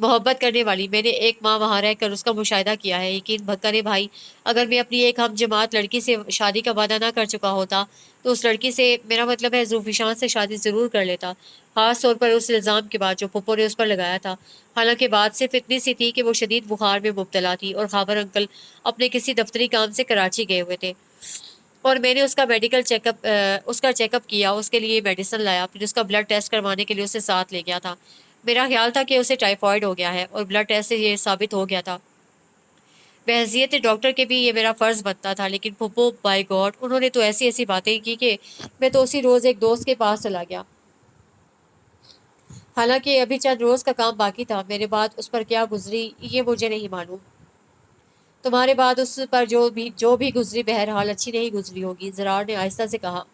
मोहब्बत करने वाली मैंने एक माँ वहाँ रहकर उसका मुशाहिदा किया है। यकीन करे भाई, अगर मैं अपनी एक हम जमात लड़की से शादी का वादा ना कर चुका होता तो उस लड़की से, मेरा मतलब है ज़ुल्फ़िशान से, शादी ज़रूर कर लेता, ख़ास तौर पर उस इल्ज़ाम के बाद जो पप्पो ने उस पर लगाया था। हालांकि बात सिर्फ इतनी सी थी कि वो शदीद बुखार में मुब्तला थी और खाबर अंकल अपने किसी दफ्तरी काम से कराची गए हुए थे, और मैंने उसका मेडिकल चेकअप उसका चेकअप किया, उसके लिए मेडिसिन लाया, फिर उसका ब्लड टेस्ट करवाने के लिए उसे साथ ले गया था। मेरा ख्याल था कि उसे टाइफाइड हो गया है और ब्लड टेस्ट से ये साबित हो गया था। बहसियत डॉक्टर के भी ये मेरा फ़र्ज़ बनता था, लेकिन फुप्पो बाय गॉड उन्होंने तो ऐसी ऐसी बातें की कि मैं तो उसी रोज़ एक दोस्त के पास चला गया। हालांकि अभी चंद रोज़ का काम बाकी था। मेरे बाद उस पर क्या गुजरी ये मुझे नहीं मालूम। तुम्हारे बाद उस पर जो भी गुजरी बहरहाल अच्छी नहीं गुजरी होगी, ज़रार ने आहिस्ता से कहा।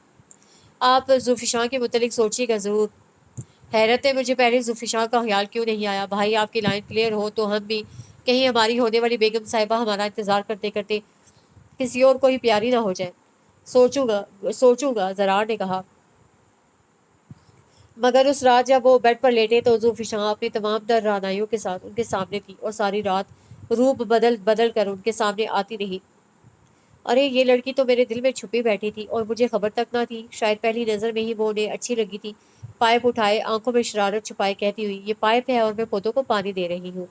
आप ज़ुल्फ़िशां के मुतलिक सोचिएगा ज़रूर। हैरत है, मुझे पहले ज़ुल्फ़िशां का ख्याल क्यों नहीं आया। भाई आपकी लाइन क्लियर हो तो हम भी, कहीं हमारी होने वाली बेगम साहिबा हमारा इंतज़ार करते करते किसी और को ही प्यारी ना हो जाए। सोचूंगा सोचूंगा, ज़रार ने कहा। मगर उस रात जब वो बेड पर लेटे तो ज़ुल्फ़िशां अपनी तमाम तर रानाइयों के साथ उनके सामने थी और सारी रात रूप बदल बदल कर उनके सामने आती रही। अरे ये लड़की तो मेरे दिल में छुपी बैठी थी और मुझे खबर तक ना थी। शायद पहली नज़र में ही वो उन्हें अच्छी लगी थी। पाइप उठाए, आंखों में शरारत छुपाए कहती हुई, ये पाइप है और मैं पौधों को पानी दे रही हूँ।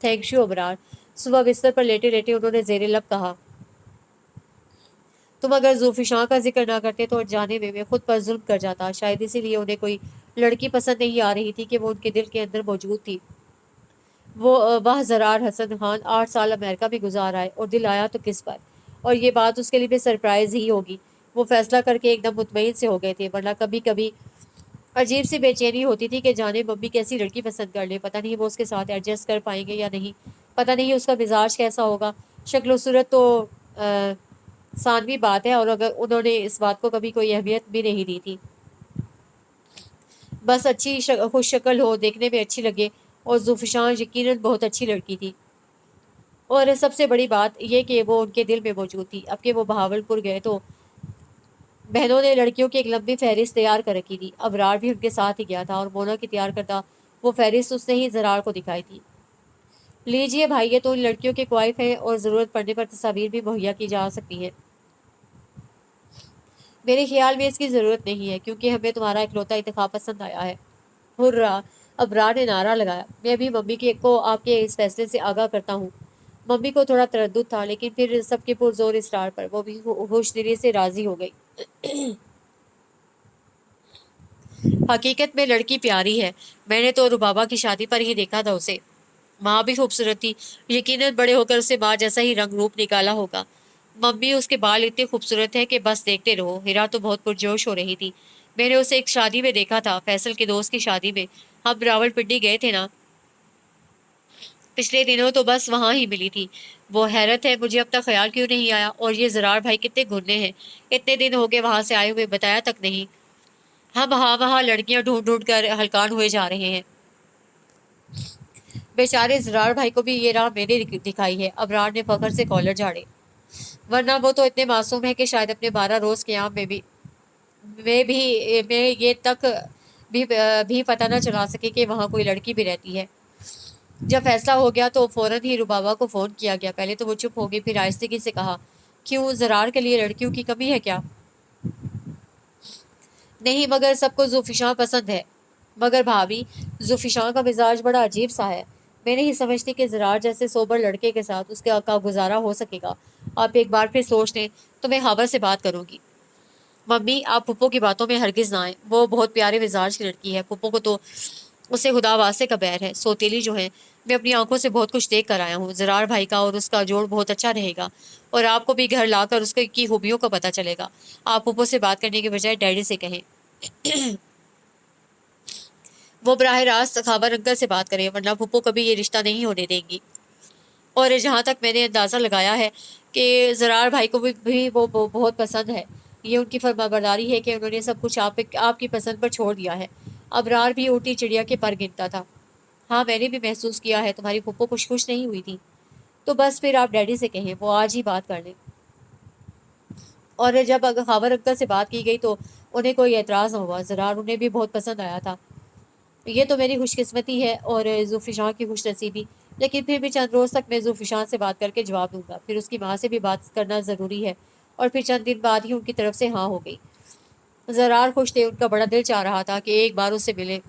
Thank you Abrar. सुबह बिस्तर पर लेटे लेटे उन्होंने ज़ेरे लब कहा, तुम अगर ज़ुल्फ़िशां का जिक्र ना करते तो अनजाने में मैं खुद पर जुल्म कर जाता। शायद इसीलिए उन्हें कोई लड़की पसंद नहीं आ रही थी कि वो उनके दिल के अंदर मौजूद थी। वह ज़रार हसन खान 8 साल अमेरिका में गुजार आए और दिल आया तो किस पर। और ये बात उसके लिए भी सरप्राइज ही होगी। वो फैसला करके एकदम मुतमईन से हो गए थे, वरना कभी कभी अजीब सी बेचैनी होती थी कि जाने मम्मी कैसी लड़की पसंद कर ले। पता नहीं वो उसके साथ एडजस्ट कर पाएंगे या नहीं, पता नहीं उसका मिजाज कैसा होगा। शक्ल सूरत तो सानवी बात है, और अगर उन्होंने इस बात को कभी कोई अहमियत भी नहीं दी थी। बस अच्छी खुश शक्ल हो, देखने में अच्छी लगे, और ज़ुल्फ़िशां यकीनन बहुत अच्छी लड़की थी। और सबसे बड़ी बात ये कि वो उनके दिल में मौजूद थी। अब कि वो बहावलपुर गए तो बहनों ने लड़कियों की एक लंबी फहरिस्त तैयार कर रखी थी। अबरार भी उनके साथ ही गया था और मोना की तैयार करता वो फहरिस्त उसने ही ज़रार को दिखाई थी। लीजिए भाई, ये तो उन लड़कियों के क्वाइफ हैं और ज़रूरत पड़ने पर तस्वीर भी मुहैया की जा सकती है। मेरे ख्याल में इसकी ज़रूरत नहीं है, क्योंकि हमें तुम्हारा इकलौता इंतखाब पसंद आया है। हुर्रा! अबरार ने नारा लगाया। मैं भी मम्मी के को आपके इस फैसले से आगाह करता हूँ। मम्मी को थोड़ा तरद्दुद था, लेकिन फिर सबके पुरजोर इसरार पर वो भी होश दिली से राजी हो गई। हकीकत में लड़की प्यारी है। मैंने तो रुबाबा की शादी पर ही देखा था उसे। माँ भी खूबसूरत थी। यकीनन बड़े होकर उसे माँ जैसा ही रंग रूप निकाला होगा। मम्मी, उसके बाल इतने खूबसूरत हैं कि बस देखते रहो। हिरा तो बहुत पुरजोश हो रही थी। मैंने उसे एक शादी में देखा था, फैसल के दोस्त की शादी में। हम रावलपिंडी गए थे ना पिछले दिनों, तो बस वहाँ ही मिली थी वो। हैरत है, मुझे अब तक ख्याल क्यों नहीं आया। और ये ज़रार भाई कितने गुन्ने हैं, इतने दिन हो गए वहाँ से आए हुए, बताया तक नहीं। हम वहाँ लड़कियां ढूंढ ढूंढ कर हलकान हुए जा रहे हैं। बेचारे ज़रार भाई को भी ये राह मैंने दिखाई है। अबरार ने फखर से कॉलर झाड़े। वरना वो तो इतने मासूम है कि शायद अपने 12 रोज़ के यहाँ में ये तक भी पता न चला सके कि वहाँ कोई लड़की भी रहती है। जब फैसला हो गया तो फौरन ही रुबाबा को फ़ोन किया गया। पहले तो वो चुप हो गई, फिर आहिस्तगी से कहा, क्यों, ज़रार के लिए लड़कियों की कमी है क्या? नहीं, मगर सबको ज़ुल्फ़िशां पसंद है। मगर भाभी, ज़ुल्फ़िशां का मिजाज बड़ा अजीब सा है। मैं नहीं समझती कि ज़रार जैसे सोबर लड़के के साथ उसके का गुजारा हो सकेगा। आप एक बार फिर सोच लें तो मैं खबर से बात करूंगी। मम्मी, आप पुप्पो की बातों में हरगिज़ ना आए। वो बहुत प्यारे मिजाज की लड़की है। पुप्पो को तो उससे खुदा वास्ते का बैर है। सौतेली जो है, मैं अपनी आंखों से बहुत कुछ देख कर आया हूँ। ज़रार भाई का और उसका जोड़ बहुत अच्छा रहेगा, और आपको भी घर लाकर उसके की खूबियों का पता चलेगा। आप पुप्पो से बात करने के बजाय डैडी से कहें। वो बराह रास्त खाबर अंकल से बात करें, वरना पुप्पो कभी ये रिश्ता नहीं होने देंगी। और जहाँ तक मैंने अंदाज़ा लगाया है कि ज़रार भाई को भी वो बहुत पसंद है। ये उनकी फर्माबरदारी है कि उन्होंने सब कुछ आपकी पसंद पर छोड़ दिया है। अबरार भी ऊँटी चिड़िया के पर गिनता था। हाँ, मैंने भी महसूस किया है, तुम्हारी पुप्पो कुछ खुश नहीं हुई थी। तो बस फिर आप डैडी से कहें, वो आज ही बात कर लें। और जब खाबर अंकल से बात की गई तो उन्हें कोई एतराज़ न हुआ। ज़रार उन्हें भी बहुत पसंद आया था। یہ تو میری خوش قسمتی ہے اور ذوالفقار کی خوش نصیبی، لیکن پھر بھی چند روز تک میں ذوالفقار سے بات کر کے جواب دوں گا، پھر اس کی ماں سے بھی بات کرنا ضروری ہے۔ اور پھر چند دن بعد ہی ان کی طرف سے ہاں ہو گئی۔ زرار خوش تھے، ان کا بڑا دل چاہ رہا تھا کہ ایک بار اس سے ملے،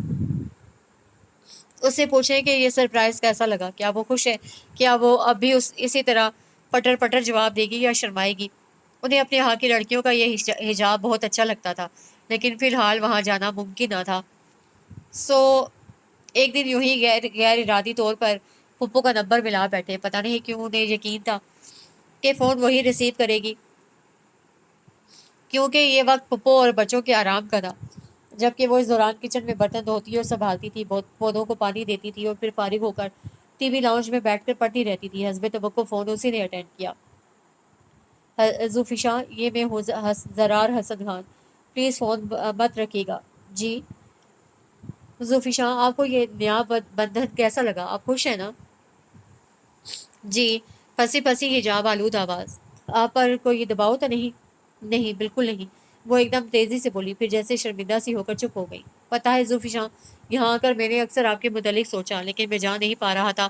اس سے پوچھیں کہ یہ سرپرائز کیسا لگا، کیا وہ خوش ہے، کیا وہ اب بھی اسی طرح پٹر پٹر جواب دے گی یا شرمائے گی۔ انہیں اپنے ہاں کی لڑکیوں کا یہ حجاب بہت اچھا لگتا تھا، لیکن فی الحال وہاں جانا ممکن نہ تھا۔ سو ایک دن یوں ہی غیر ارادی طور پر پھپھو کا نمبر ملا بیٹھے۔ پتہ نہیں کیوں انہیں یقین تھا کہ فون وہی ریسیو کرے گی، کیونکہ یہ وقت پھپھو اور بچوں کے آرام کا تھا، جبکہ وہ اس دوران کچن میں برتن دھوتی اور سنبھالتی تھی، پودوں کو پانی دیتی تھی اور پھر فارغ ہو کر ٹی وی لاؤنج میں بیٹھ کر پڑھتی رہتی تھی۔ حسب توقع فون اسی نے اٹینڈ کیا۔ ذوالفقار، یہ میں ہوں زرار حسن خان، پلیز فون مت رکھیے گا۔ جی ذوالفقار، آپ کو یہ نیا بندھن کیسا لگا؟ آپ خوش ہیں نا؟ جی پسی پسی حجاب آلود آواز، آپ پر کوئی دباؤ تو نہیں؟ نہیں بالکل نہیں، وہ ایک دم تیزی سے بولی، پھر جیسے شرمندہ سی ہو کر چپ ہو گئی۔ پتہ ہے ذوالفقار، یہاں آ کر میں نے اکثر آپ کے متعلق سوچا، لیکن میں جان نہیں پا رہا تھا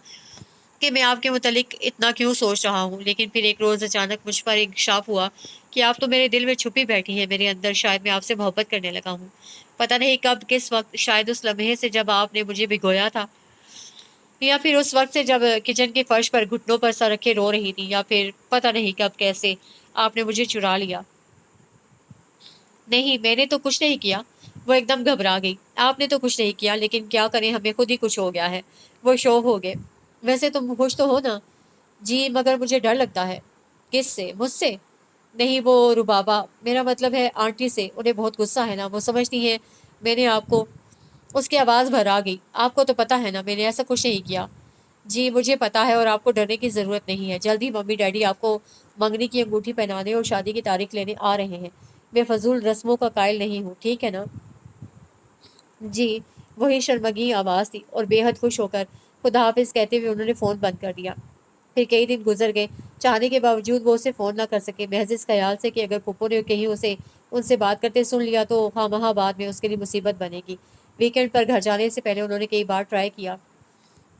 کہ میں آپ کے متعلق اتنا کیوں سوچ رہا ہوں۔ لیکن پھر ایک روز اچانک مجھ پر انکشاف ہوا کہ آپ تو میرے دل میں چھپی بیٹھی ہیں، میرے اندر۔ شاید میں آپ سے محبت کرنے لگا ہوں، پتہ نہیں کب، کس وقت، شاید اس لمحے سے جب آپ نے مجھے بھگویا تھا، یا پھر اس وقت سے جب کچن کے فرش پر گھٹنوں پر سر رکھے رو رہی تھی، یا پھر پتہ نہیں کب کیسے آپ نے مجھے چرا لیا۔ نہیں میں نے تو کچھ نہیں کیا۔ وہ ایک دم گھبرا گئی۔ آپ نے تو کچھ نہیں کیا، لیکن کیا کریں، ہمیں خود ہی کچھ ہو گیا ہے۔ وہ شوق ہو گئے۔ ویسے تم خوش تو ہو نا؟ جی مگر مجھے ڈر لگتا ہے۔ کس سے؟ مجھ سے؟ نہیں وہ ربابہ، میرا مطلب ہے آنٹی سے، انہیں بہت غصہ ہے نا، وہ سمجھتی ہیں میں نے آپ کو۔ اس کی آواز بھر آ گئی۔ آپ کو تو پتہ ہے نا میں نے ایسا کچھ نہیں کیا۔ جی مجھے پتا ہے، اور آپ کو ڈرنے کی ضرورت نہیں ہے۔ جلد ہی ممی ڈیڈی آپ کو منگنی کی انگوٹھی پہنانے اور شادی کی تاریخ لینے آ رہے ہیں۔ میں فضول رسموں کا قائل نہیں ہوں، ٹھیک ہے نا؟ جی وہی شرمگی آواز تھی، اور بے حد خوش ہو کر خدا حافظ کہتے ہوئے انہوں نے فون بند کر دیا۔ پھر کئی دن گزر گئے، چاہنے کے باوجود وہ اسے فون نہ کر سکے، محض اس خیال سے کہ اگر پھپھو نے کہیں اسے ان سے بات کرتے سن لیا تو خواہ مخواہ بعد میں اس کے لیے مصیبت بنے گی۔ ویکینڈ پر گھر جانے سے پہلے انہوں نے کئی بار ٹرائی کیا،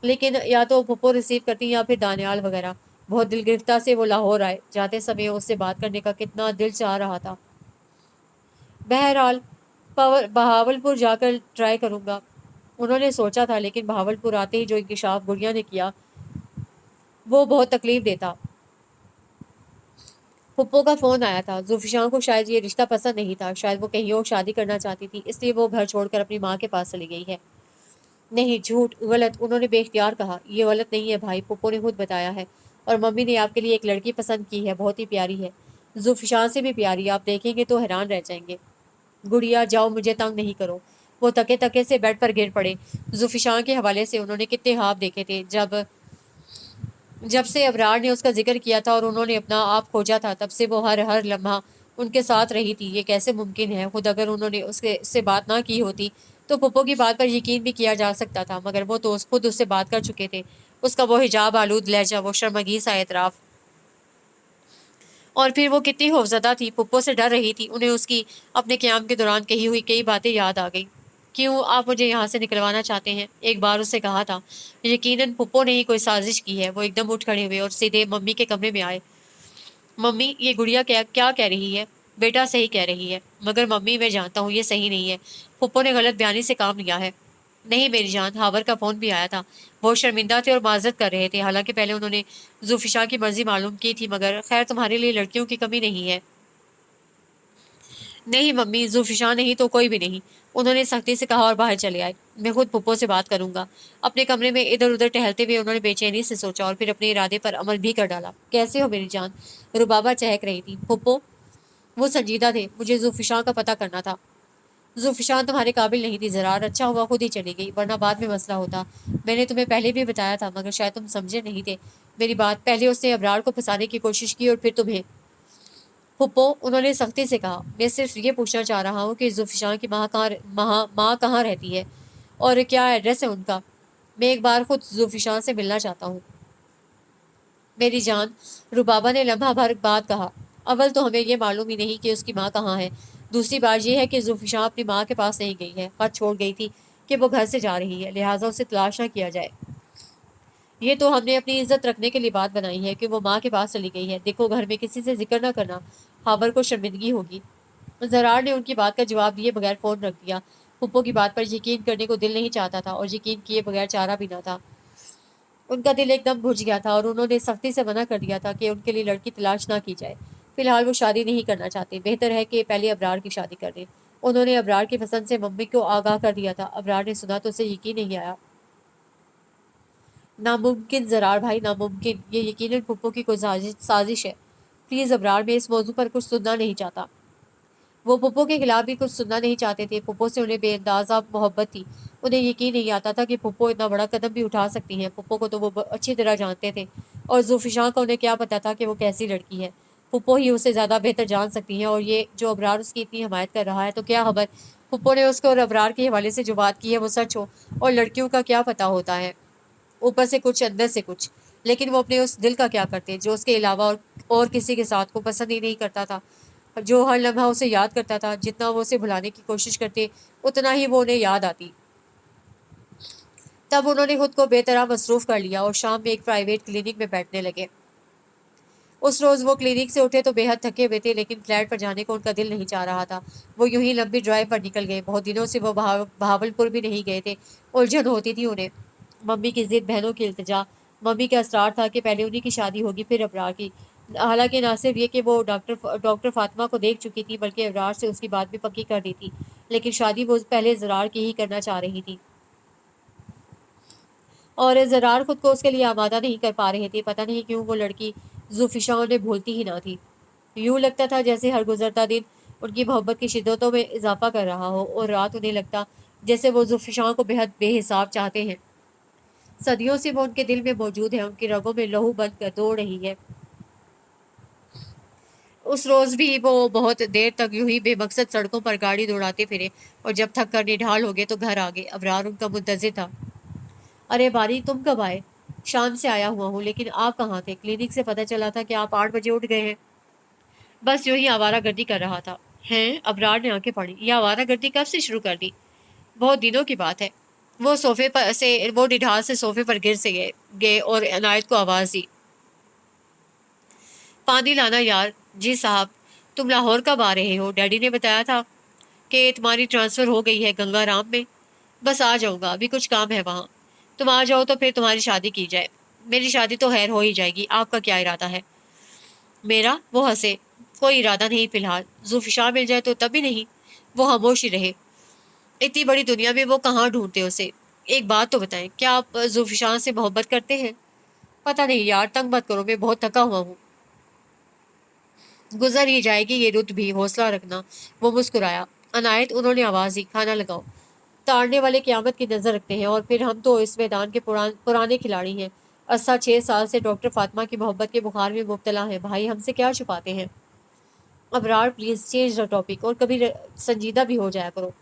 لیکن یا تو پھپھو ریسیو کرتی یا پھر دانیال وغیرہ۔ بہت دل گرفتہ سے وہ لاہور آئے۔ جاتے سمے اس سے بات کرنے کا کتنا دل چاہ رہا تھا۔ بہرحال بہاولپور جا کر ٹرائی کروں گا، انہوں نے سوچا تھا، لیکن بہاولپور آتے ہی جو انکشاف گڑیا نے کیا وہ بہت تکلیف دیتا۔ پھپھو کا فون آیا تھا۔ ذوالفقار کو شاید یہ رشتہ پسند نہیں تھا، شاید وہ کہیں اور شادی کرنا چاہتی تھی، اس لیے وہ گھر چھوڑ کر اپنی ماں کے پاس چلی گئی ہے۔ نہیں جھوٹ، غلط، انہوں نے بے اختیار کہا۔ یہ غلط نہیں ہے بھائی، پھپھو نے خود بتایا ہے، اور ممی نے آپ کے لیے ایک لڑکی پسند کی ہے، بہت ہی پیاری ہے، ذوالفقار سے بھی پیاری، آپ دیکھیں گے تو حیران رہ جائیں گے۔ گڑیا جاؤ، مجھے تنگ نہیں کرو۔ وہ تکے تکے سے بیڈ پر گر پڑے۔ ذوالفقار کے حوالے سے انہوں نے کتنے خواب دیکھے تھے، جب سے ابرار نے اس کا ذکر کیا تھا اور انہوں نے اپنا آپ کھوجا تھا، تب سے وہ ہر لمحہ ان کے ساتھ رہی تھی۔ یہ کیسے ممکن ہے؟ خود اگر انہوں نے اس سے بات نہ کی ہوتی تو پھپھو کی بات پر یقین بھی کیا جا سکتا تھا، مگر وہ تو خود اس سے بات کر چکے تھے۔ اس کا وہ حجاب آلود لہجہ، وہ شرمگی سا اعتراف، اور پھر وہ کتنی خوفزدہ تھی، پھپھو سے ڈر رہی تھی۔ انہیں اس کی اپنے قیام کے دوران کہی ہوئی کئی باتیں یاد آ گئیں۔ کیوں آپ مجھے یہاں سے نکلوانا چاہتے ہیں؟ ایک بار اس سے کہا تھا۔ یقیناً پھپھو نے ہی کوئی سازش کی ہے۔ وہ ایک دم اٹھ کھڑے ہوئے اور سیدھے ممی کے کمرے میں آئے۔ ممی یہ گڑیا کیا کہہ رہی ہے؟ بیٹا صحیح کہہ رہی ہے، مگر ممی میں جانتا ہوں یہ صحیح نہیں ہے، پھپھو نے غلط بیانی سے کام لیا ہے۔ نہیں میری جان، ہاور کا فون بھی آیا تھا، وہ شرمندہ تھے اور معذرت کر رہے تھے، حالانکہ پہلے انہوں نے ذوالفقار کی مرضی معلوم کی تھی، مگر خیر تمہارے لیے لڑکیوں کی کمی نہیں ہے۔ نہیں ممی، ذوالفقار نہیں تو کوئی بھی نہیں، انہوں نے سختی سے کہا اور باہر چلے آئے۔ میں خود پھپھو سے بات کروں گا۔ اپنے کمرے میں ادھر ادھر ٹہلتے ہوئے انہوں نے بے چینی سے سوچا اور پھر اپنے ارادے پر عمل بھی کر ڈالا۔ کیسے ہو میری جان؟ ربابہ چہک رہی تھی۔ پھپھو، وہ سنجیدہ تھے، مجھے ذوالفقار کا پتہ کرنا تھا۔ ذوالفقار تمہارے قابل نہیں تھی زرار، اچھا ہوا خود ہی چلی گئی، ورنہ بعد میں مسئلہ ہوتا۔ میں نے تمہیں پہلے بھی بتایا تھا، مگر شاید تم سمجھے نہیں تھے میری بات۔ پہلے اس نے ابرار کو پھنسانے کی کوشش کی اور پھر تمہیں۔ پھپھو، انہوں نے سختی سے کہا، میں صرف یہ پوچھنا چاہ رہا ہوں کہ ذوالفقار کی ماں کہاں رہتی ہے اور کیا ایڈریس ہے ان کا؟ میں ایک بار خود ذوالفقار سے ملنا چاہتا ہوں۔ میری جان، ربابہ نے لمحہ بھر بعد کہا، اول تو ہمیں یہ معلوم ہی نہیں کہ اس کی ماں کہاں ہے، دوسری بات یہ ہے کہ ذوالفقار اپنی ماں کے پاس نہیں گئی ہے، خط چھوڑ گئی تھی कि वो घर से जा रही है, लिहाजा उसे तलाश ना किया जाए। ये तो हमने अपनी इज्जत रखने के लिए बात बनाई है कि वो माँ के पास चली गई है। देखो, घर में किसी से जिक्र ना करना, हावर को शर्मिंदगी होगी। जरार ने उनकी बात का जवाब दिए बगैर फोन रख दिया। पुप्पो की बात पर यकीन करने को दिल नहीं चाहता था और यकीन किए बगैर चारा भी ना था। उनका दिल एकदम बुझ गया था और उन्होंने सख्ती से मना कर दिया था कि उनके लिए लड़की तलाश ना की जाए। फिलहाल वो शादी नहीं करना चाहते, बेहतर है कि पहले अबरार की शादी कर दें। उन्होंने अबरार की पसंद से मम्मी को आगाह कर दिया था। अबरार ने सुना तो उसे यकीन नहीं आया। नामुमकिन जरार भाई, नामुमकिन। ये यकीनन पुप्पो की कोई साजिश है। प्लीज अबरार, मैं इस मौजू पर कुछ सुनना नहीं चाहता। वो पुप्पो के खिलाफ भी कुछ सुनना नहीं चाहते थे। पुप्पो से उन्हें बेअंदाजा मोहब्बत थी। उन्हें यकीन नहीं आता था कि पुप्पो इतना बड़ा कदम भी उठा सकती हैं। पुप्पो को तो वो अच्छी तरह जानते थे और जुल्फिशां को उन्हें क्या पता था कि वो कैसी लड़की है। पुप्पो ही उसे ज़्यादा बेहतर जान सकती हैं और ये जो अबरार उसकी इतनी हमायत कर रहा है तो क्या खबर पुप्पो ने उसको और अबरार के हवाले से जो बात की है वो सच हो। और लड़कियों का क्या पता होता है, ऊपर से कुछ अंदर से कुछ। लेकिन वो अपने उस दिल का क्या करते जो उसके अलावा और किसी के साथ को पसंद ही नहीं करता था, जो हर लम्हा उसे याद करता था। जितना वो उसे भुलाने की कोशिश करते उतना ही वो उन्हें याद आती। तब उन्होंने खुद को बेतरह मसरूफ कर लिया और शाम में एक प्राइवेट क्लिनिक में बैठने लगे। उस रोज़ वो क्लिनिक से उठे तो बेहद थके हुए थे, लेकिन फ्लैट पर जाने को उनका दिल नहीं चाह रहा था। वो यूं ही लंबी ड्राइव पर निकल गए। बहुत दिनों से वो बहावलपुर भी नहीं गए थे। उलझन होती थी उन्हें, मम्मी की जिद, बहनों की इल्तिजा। मम्मी का असरार था कि पहले उन्हीं की शादी होगी फिर अबरार की। हालांकि ना सिर्फ ये कि वो डॉक्टर फातिमा को देख चुकी थी, बल्कि अबरार से उसकी बात भी पक्की कर दी थी। लेकिन शादी वो पहले ज़रार की ही करना चाह रही थी और ज़रार खुद को उसके लिए आमादा नहीं कर पा रहे थे। पता नहीं क्यों वो लड़की जुल्फिशा उन्हें भूलती ही ना थी। यूं लगता था जैसे हर गुजरता दिन उनकी मोहब्बत की शिद्दतों में इजाफा कर रहा हो और रात उन्हें लगता जैसे वो जुल्फिशा को बेहद बेहिसाब चाहते हैं। सदियों से वो उनके दिल में मौजूद है, उनकी रगों में लहू बन कर दौड़ रही है। उस रोज भी वो बहुत देर तक यूं ही बेमकसद सड़कों पर गाड़ी दौड़ाते फिरे और जब थक कर निढाल हो गए तो घर आ गए। अबरार उनका मुंतजिर था। अरे बारी, तुम कब आए? शाम से आया हुआ हूँ, लेकिन आप कहाँ थे? क्लिनिक से पता चला था कि आप 8 बजे उठ गए हैं। बस यूं ही आवारागर्दी कर रहा था। हैं? अबरार ने आंखें फाड़ी। यह आवारागर्दी कब से शुरू कर दी? बहुत दिनों की बात है। वो निढाल से सोफे पर गिर से गए गए और अनायत को आवाज दी, पानी लाना यार। जी साहब। तुम लाहौर कब आ रहे हो? डैडी ने बताया था कि तुम्हारी ट्रांसफर हो गई है गंगाराम में। बस आ जाऊंगा, अभी कुछ काम है वहाँ। तुम आ जाओ तो फिर तुम्हारी शादी की जाए। मेरी शादी तो खैर हो ही जाएगी, आपका क्या इरादा है? मेरा? वो हंसे। कोई इरादा नहीं फिलहाल। जुल्फिकार मिल जाए तो तभी नहीं। वो खामोश ही रहे। इतनी बड़ी दुनिया में वो कहाँ ढूंढते उसे? एक बात तो बताएं, क्या आप जुल्फिकार से मोहब्बत करते हैं? पता नहीं यार, तंग मत करो, मैं बहुत थका हुआ हूँ। गुजर ही जाएगी ये रुत भी, हौसला रखना। वो मुस्कुराया। अनायत, उन्होंने आवाज दी, खाना लगाओ। ताड़ने वाले क़यामत की नजर रखते हैं और फिर हम तो इस मैदान के पुराने खिलाड़ी हैं। अस्सा 6 साल से डॉक्टर फातिमा की मोहब्बत के बुखार में मुब्तला है। भाई, हमसे क्या छुपाते हैं? Abrar, please change the topic और कभी संजीदा भी हो जाया करो।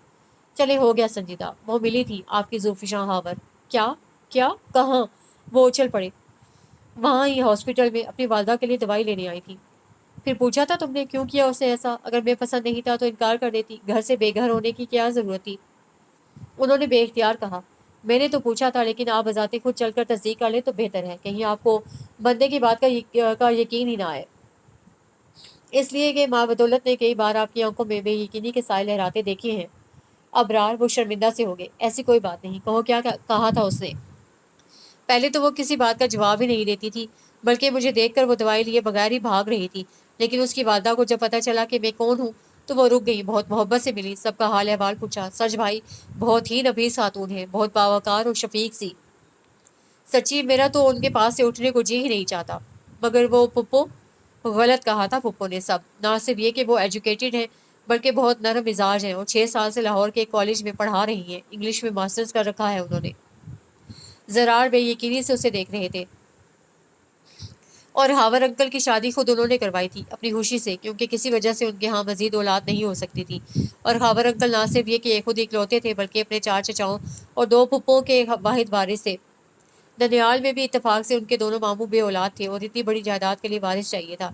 चले, हो गया संजीदा। वो मिली थी आपकी जुल्फिशा हावर। क्या? क्या? कहाँ? वो उछल पड़े। वहाँ ही हॉस्पिटल में अपनी वालदा के लिए दवाई लेने आई थी। फिर पूछा था तुमने क्यों किया उसे ऐसा? अगर मैं पसंद नहीं था तो इनकार कर देती। घर से बेघर होने की क्या जरूरत थी? उन्होंने बेइख्तियार कहा। मैंने तो पूछा था, लेकिन आप बजाते खुद चलकर तस्दीक कर ले तो बेहतर है। कहीं आपको बंदे की बात का यकीन ही ना आए। इसलिए कि माँ बदौलत ने कई बार आपकी आंखों में बेयकीनी के साए लहराते देखे हैं। अबरार, वो शर्मिंदा से हो गए। ऐसी कोई बात नहीं, कहो क्या कहा था उसने? पहले तो वो किसी बात का जवाब ही नहीं देती थी, बल्कि मुझे देखकर वो दवाई लिए बगैर ही भाग रही थी। लेकिन उसकी वालदा को जब पता चला कि मैं कौन हूँ तो वो रुक गई। बहुत मोहब्बत से मिली, सबका हाल अहवाल पूछा। सच भाई, बहुत ही नफीस खातून है, बहुत बावकार और शफीक सी। सच्ची, मेरा तो उनके पास से उठने को जी ही नहीं चाहता। मगर वो पुप्पो? गलत कहा था पुप्पो ने। सब ना सिर्फ ये कि वो एजुकेटेड है, बल्कि बहुत नरम मिजाज है और 6 साल से लाहौर के कॉलेज में पढ़ा रही हैं। इंग्लिश में मास्टर्स कर रखा है उन्होंने। जरार बेयकीनी से उसे देख रहे थे। और हावर अंकल की शादी खुद उन्होंने करवाई थी अपनी खुशी से, क्योंकि किसी वजह से उनके यहाँ मजीद औलाद नहीं हो सकती थी। और हावर अंकल ना सिर्फ ये कि खुद इकलौते थे, बल्कि अपने 4 चचाओं और 2 फुप्पों के वाहिद वारिस थे। दनियाल में भी इत्तेफाक से उनके दोनों मामू बे औलाद थे और इतनी बड़ी जायदाद के लिए वारिस चाहिए था।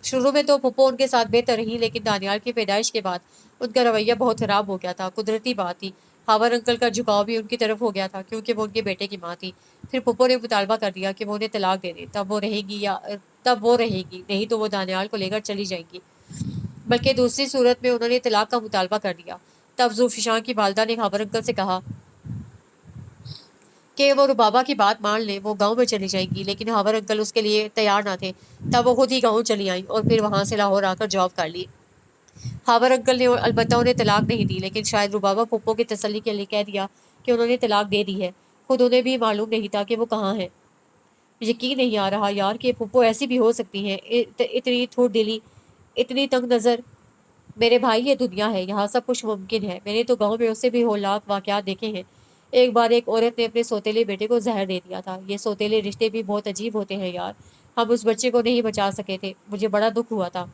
शुरू में तो फुप्पो उनके साथ बेहतर रही, लेकिन दानियाल की पैदाइश के बाद उनका रवैया बहुत खराब हो गया था। कुदरती बात थी, हावर अंकल का झुकाव भी उनकी तरफ हो गया था क्योंकि वो उनके बेटे की माँ थी। फिर पुप्पो ने मुतालबा कर दिया कि वो उन्हें तलाक दे दे, तब वो रहेगी, नहीं तो वो दानियाल को लेकर चली जाएंगी। बल्कि दूसरी सूरत में उन्होंने तलाक का मुतालबा कर दिया। तब जुल्फिशान की वालदा ने हावर अंकल से कहा कि वो रुबाबा की बात मान ले, वो गांव में चली जाएगी, लेकिन हावर अंकल उसके लिए तैयार ना थे। तब वो खुद ही गांव चली आई और फिर वहां से लाहौर आकर जॉब कर ली। हावर अंकल ने अलबत्ता उन्हें तलाक नहीं दी, लेकिन शायद रुबाबा पुप्पो की तसल्ली के लिए कह दिया कि उन्होंने तलाक दे दी है। खुद उन्हें भी मालूम नहीं था कि वो कहाँ है। यकीन नहीं आ रहा यार कि पुप्पो ऐसी भी हो सकती हैं, इतनी थोड़ दिली, इतनी तंग नज़र। मेरे भाई, ये दुनिया है, यहाँ सब कुछ मुमकिन है। मैंने तो गांव में उससे भी होलाक वाकयात देखे हैं। एक बार एक औरत ने अपने सौतेले बेटे को जहर दे दिया था। ये सौतेले रिश्ते भी बहुत अजीब होते हैं यार। हम उस बच्चे को नहीं बचा सके थे, मुझे बड़ा दुख हुआ था।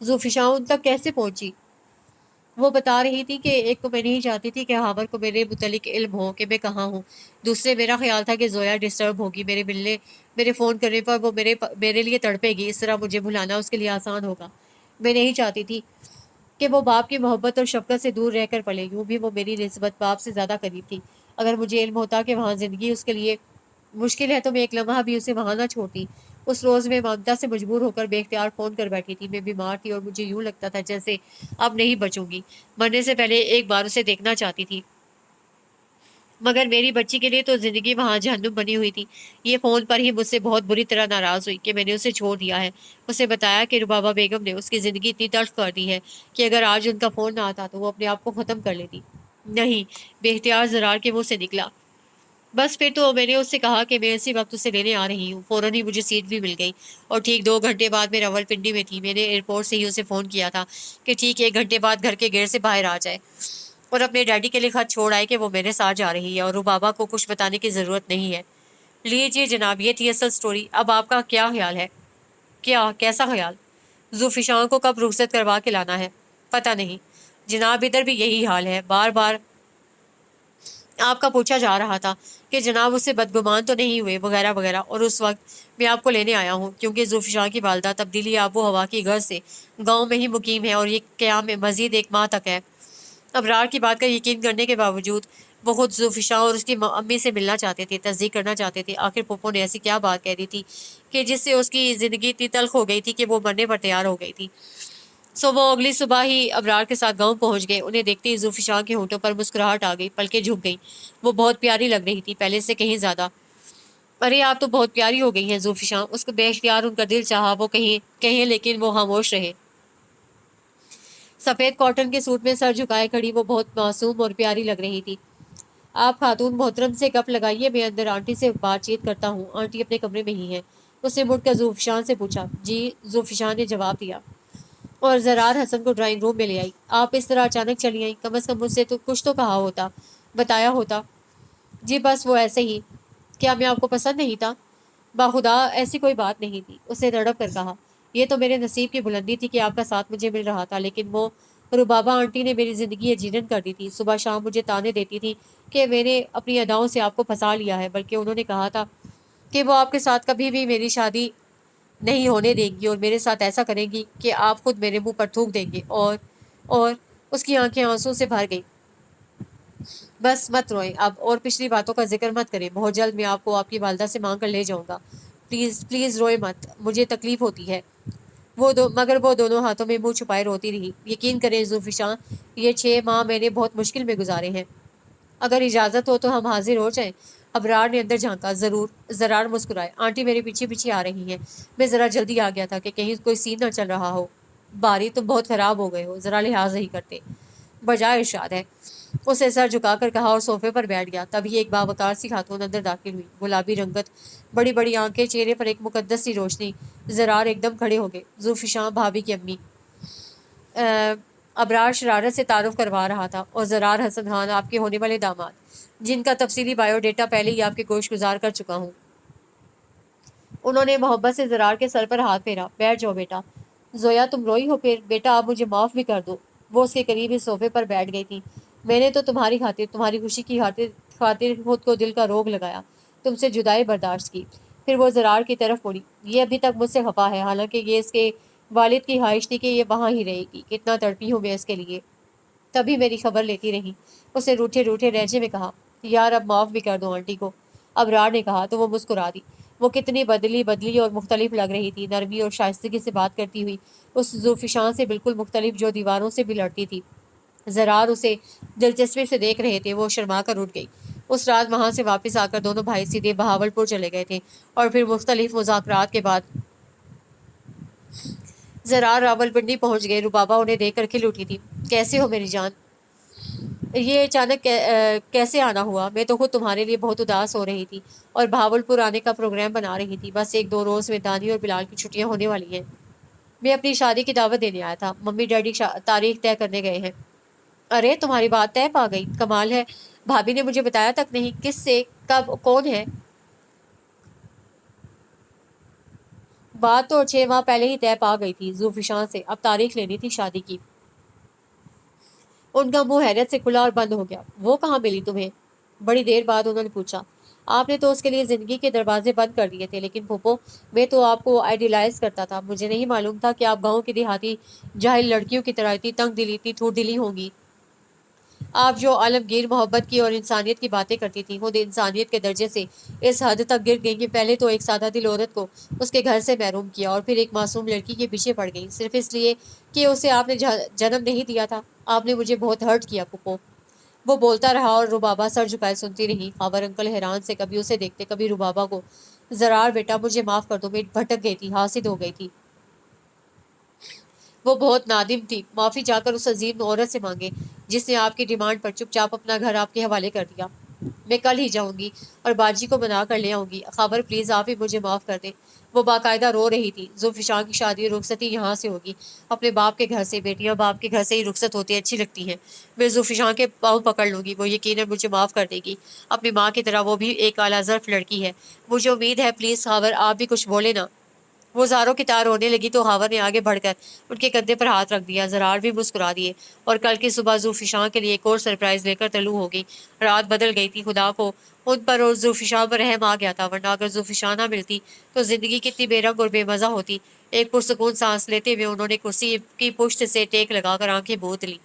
जुल्फिशा उन तक कैसे पहुंची? वो बता रही थी कि एक तो मैं नहीं चाहती थी कि हावर को मेरे मुतलिक इल्म हो कि मैं कहाँ हूँ। दूसरे, मेरा ख्याल था कि जोया डिस्टर्ब होगी, मेरे फ़ोन करने पर वो मेरे लिए तड़पेगी, इस तरह मुझे भुलाना उसके लिए आसान होगा। मैं नहीं चाहती थी कि वो बाप की मोहब्बत और शफ़क़त से दूर रहकर पले। यूँ भी वो मेरी निस्बत बाप से ज़्यादा करीब थी। अगर मुझे इल्म होता कि वहाँ ज़िंदगी उसके लिए मुश्किल है तो मैं एक लम्हा भी उसे वहाँ ना छोड़ती। उस रोज़ मैं ममता से मजबूर होकर बेख्तियार फ़ोन कर बैठी थी। मैं बीमार थी और मुझे यूँ लगता था जैसे अब नहीं बचूंगी। मरने से पहले एक बार उसे देखना चाहती थी। मगर मेरी बच्ची के लिए तो ज़िंदगी वहाँ जहन्नुम बनी हुई थी। ये फ़ोन पर ही मुझसे बहुत बुरी तरह नाराज़ हुई कि मैंने उसे छोड़ दिया है। उसे बताया कि रुबाबा बेगम ने उसकी ज़िंदगी इतनी तल्ख़ कर दी है कि अगर आज उनका फ़ोन ना आता तो वो अपने आप को ख़त्म कर लेती। नहीं, बेख्तियार ज़रार के मुँह से निकला। बस फिर तो मैंने उससे कहा कि मैं इसी वक्त उसे लेने आ रही हूँ। फ़ौरन ही मुझे सीट भी मिल गई और ठीक 2 घंटे बाद मैं रावलपिंडी में थी। मैंने एयरपोर्ट से ही उसे फ़ोन किया था कि ठीक 1 घंटे बाद घर के गेट से बाहर आ जाए और अपने डैडी के लिए खत छोड़ आए कि वो मेरे साथ जा रही है और रुबाबा को कुछ बताने की ज़रूरत नहीं है। लीजिए जनाब, ये थी असल स्टोरी। अब आपका क्या ख्याल है? कैसा ख्याल? जुल्फिशान को कब रुखसत करवा के लाना है? पता नहीं जनाब, इधर भी यही हाल है। बार बार आपका पूछा जा रहा था कि जनाब उससे बदगुमान तो नहीं हुए, वगैरह वगैरह, और उस वक्त मैं आपको लेने आया हूँ क्योंकि जुल्फिशान की वालदा तब्दीली आबो हवा की गर्ज से गांव में ही मुकीम है और ये क़याम में मजीद 1 माह तक है। अबरार की बात का यकीन करने के बावजूद वो खुद जुल्फिशा और उसकी अम्मी से मिलना चाहते थे, तस्दीक करना चाहते थे। आखिर पुप्पो ने ऐसी क्या बात कह दी थी कि जिससे उसकी ज़िंदगी इतनी तल्ख हो गई थी कि वो मरने पर तैयार हो गई थी। सो वो अगली सुबह ही अबरार के साथ गांव पहुंच गए। उन्हें देखते ही जुल्फिशान के होंठों पर मुस्कुराहट आ गई, पलकें झुक गईं। वो बहुत प्यारी लग रही थी, पहले से कहीं ज्यादा। अरे आप तो बहुत प्यारी हो गई हैं जुल्फिशान, उसको बेख्तियार उनका दिल चाहा वो कहीं कहें, लेकिन वो खामोश रहे। सफ़ेद कॉटन के सूट में सर झुकाए खड़ी वो बहुत मासूम और प्यारी लग रही थी। आप खातून मोहतरम से गप लगाइए, मैं अंदर आंटी से बातचीत करता हूँ। आंटी अपने कमरे में ही है। उसने मुड़कर जुल्फिशान से पूछा। जी, जुल्फिशान ने जवाब दिया और जरार हसन को ड्राइंग रूम में ले आई। आप इस तरह अचानक चली आई, कम अज़ कम मुझसे तो कुछ तो कहा होता, बताया होता। जी बस वो ऐसे ही। क्या मैं आपको पसंद नहीं था? बाखुदा ऐसी कोई बात नहीं थी, उसने तड़प कर कहा। ये तो मेरे नसीब की बुलंदी थी कि आपका साथ मुझे मिल रहा था, लेकिन वो रुबाबा आंटी ने मेरी ज़िंदगी अजीरन कर दी थी। सुबह शाम मुझे ताने देती थी कि मैंने अपनी अदाओं से आपको फंसा लिया है, बल्कि उन्होंने कहा था कि वो आपके साथ कभी भी मेरी शादी नहीं होने देंगी और मेरे साथ ऐसा करेंगी कि आप खुद मेरे मुंह पर थूक देंगे। और उसकी आंखें आंसू से भर गई। बस मत रोएं अब और पिछली बातों का जिक्र मत करें। बहुत जल्द मैं आपको आपकी वालदा से मांग कर ले जाऊंगा। प्लीज़ प्लीज़ रोए मत, मुझे तकलीफ होती है। मगर वो दोनों हाथों में मुंह छुपाए रोती रही। यकीन करें जुल्फिशान, ये 6 माह मैंने बहुत मुश्किल में गुजारे हैं। अगर इजाज़त हो तो हम हाजिर हो जाएं। अबरार ने अंदर झांका। ज़रूर। जरार मुस्कुराए। आंटी मेरे पीछे पीछे आ रही हैं। मैं ज़रा जल्दी आ गया था कि कहीं कोई सीन ना चल रहा हो। बारी, तुम बहुत ख़राब हो गए हो, ज़रा लिहाज नहीं करते। बजाय इरशाद है, उसने सर झुकाकर कहा और सोफे पर बैठ गया। तभी एक बावकार सी खातून अंदर दाखिल हुई। गुलाबी रंगत, बड़ी बड़ी आंखें, चेहरे पर एक मुकद्दस सी रोशनी। जरार एकदम खड़े हो गए। जुल्फिशान भाभी की अम्मी। अ, अबरार शरारत से तारुफ करवा रहा था। और जरार हसन खान, आपके होने वाले दामाद, जिनका तफसीली बायोडेटा पहले ही आपके गोश गुजार कर चुका हूँ। उन्होंने मोहब्बत से जरार के सर पर हाथ फेरा। बैठ जाओ बेटा। जोया, तुम रोई हो फिर? बेटा आप मुझे माफ़ भी कर दो। वो उसके करीब ही सोफे पर बैठ गई थी। मैंने तो तुम्हारी खातिर, तुम्हारी खुशी की खातिर खातिर खुद को दिल का रोग लगाया, तुमसे जुदाई बर्दाश्त की। फिर वो जरार की तरफ मुड़ी। ये अभी तक मुझसे खफा है, हालांकि ये इसके वालिद की ख्वाहिश थी कि ये वहाँ ही रहेगी। कितना तड़पी हूँ मैं इसके लिए। तभी मेरी खबर लेती रही। उसने रूठे रूठे लहजे में कहा, यार अब माफ़ भी कर दो आंटी को। अबरार ने कहा तो वो मुस्कुरा दी। वो कितनी बदली बदली और मुख्तलिफ लग रही थी, नरमी और शाइस्तगी से बात करती हुई, उस जुल्फ़िशान से बिल्कुल मुख्तलिफ जो दीवारों से भी लड़ती थी। ज़रार उसे दिलचस्पी से देख रहे थे। वो शर्मा कर उठ गई। उस रात वहाँ से वापस आकर दोनों भाई सीधे बहावलपुर चले गए थे और फिर मुख्तलिफ मुज़ाकरात के बाद ज़रार रावलपिंडी पहुँच गए। रुबाबा उन्हें देख कर खिल उठी थी। कैसे हो मेरी जान? ये अचानक कैसे आना हुआ? मैं तो खुद तुम्हारे लिए बहुत उदास हो रही थी और बहावलपुर आने का प्रोग्राम बना रही थी। बस एक दो रोज़ में दानी और बिलाल की छुट्टियां होने वाली हैं। मैं अपनी शादी की दावत देने आया था। मम्मी डैडी तारीख तय करने गए हैं। अरे तुम्हारी बात तय पा गई, कमाल है। भाभी ने मुझे बताया तक नहीं। किससे, कब, कौन है? बात तो 6 माह पहले ही तय पा गई थी जुल्फिशान से। अब तारीख लेनी थी शादी की। उनका मुंह हैरत से खुला और बंद हो गया। वो कहाँ मिली तुम्हें? बड़ी देर बाद उन्होंने पूछा। आपने तो उसके लिए जिंदगी के दरवाजे बंद कर दिए थे, लेकिन फूफो, मैं तो आपको आइडियलाइज करता था। मुझे नहीं मालूम था कि आप गांव की देहाती जाहिल लड़कियों की तरह इतनी तंग दिली, इतनी थूट दिली होंगी। आप जो आलमगीर मोहब्बत की और इंसानियत की बातें करती थी, खुद इंसानियत के दर्जे से इस हद तक गिर गई कि पहले तो एक सादा दिल औरत को उसके घर से महरूम किया और फिर एक मासूम लड़की के पीछे पड़ गई, सिर्फ इसलिए कि उसे आपने जन्म नहीं दिया था। आपने मुझे बहुत हर्ट किया पुप्पो। वो बोलता रहा और रुबाबा सर झुकाए सुनती रही। खबर अंकल हैरान से कभी उसे देखते, कभी रुबाबा को। जरार बेटा, मुझे माफ कर दो, मैं भटक गई थी, हासिल हो गई थी। वो बहुत नादिम थी। माफ़ी चाहकर उस अजीम औरत से मांगे जिसने आपकी डिमांड पर चुपचाप अपना घर आपके हवाले कर दिया। मैं कल ही जाऊंगी और बाजी को मना कर ले आऊंगी। खबर प्लीज़ आप ही मुझे माफ़ कर दें। वो बाकायदा रो रही थी। जुल्फिशान की शादी रुखसती यहाँ से होगी, अपने बाप के घर से। बेटियां बाप के घर से ही रुखसत होती अच्छी लगती हैं। मैं जुल्फिशान के पाँव पकड़ लूंगी, वो यकीनन मुझे माफ़ कर देगी। अपनी माँ की तरह वो भी एक आला ज़र्फ लड़की है। मुझे उम्मीद है। प्लीज़ खबर आप भी कुछ बोले ना। वो ज़ारों की तार रोने लगी तो हावर ने आगे बढ़कर उनके कंधे पर हाथ रख दिया। ज़रार भी मुस्कुरा दिए और कल की सुबह ज़ुल्फ़िशान के लिए एक और सरप्राइज़ लेकर तलू हो गई। रात बदल गई थी। खुदा को उन पर और ज़ुल्फ़िशान पर रहम आ गया था, वरना अगर ज़ुल्फ़िशान ना मिलती तो ज़िंदगी कितनी बेरंग और बेमज़ा होती। एक पुरसकून सांस लेते हुए उन्होंने कुर्सी की पुश्त से टेक लगाकर आंखें पोंछ ली।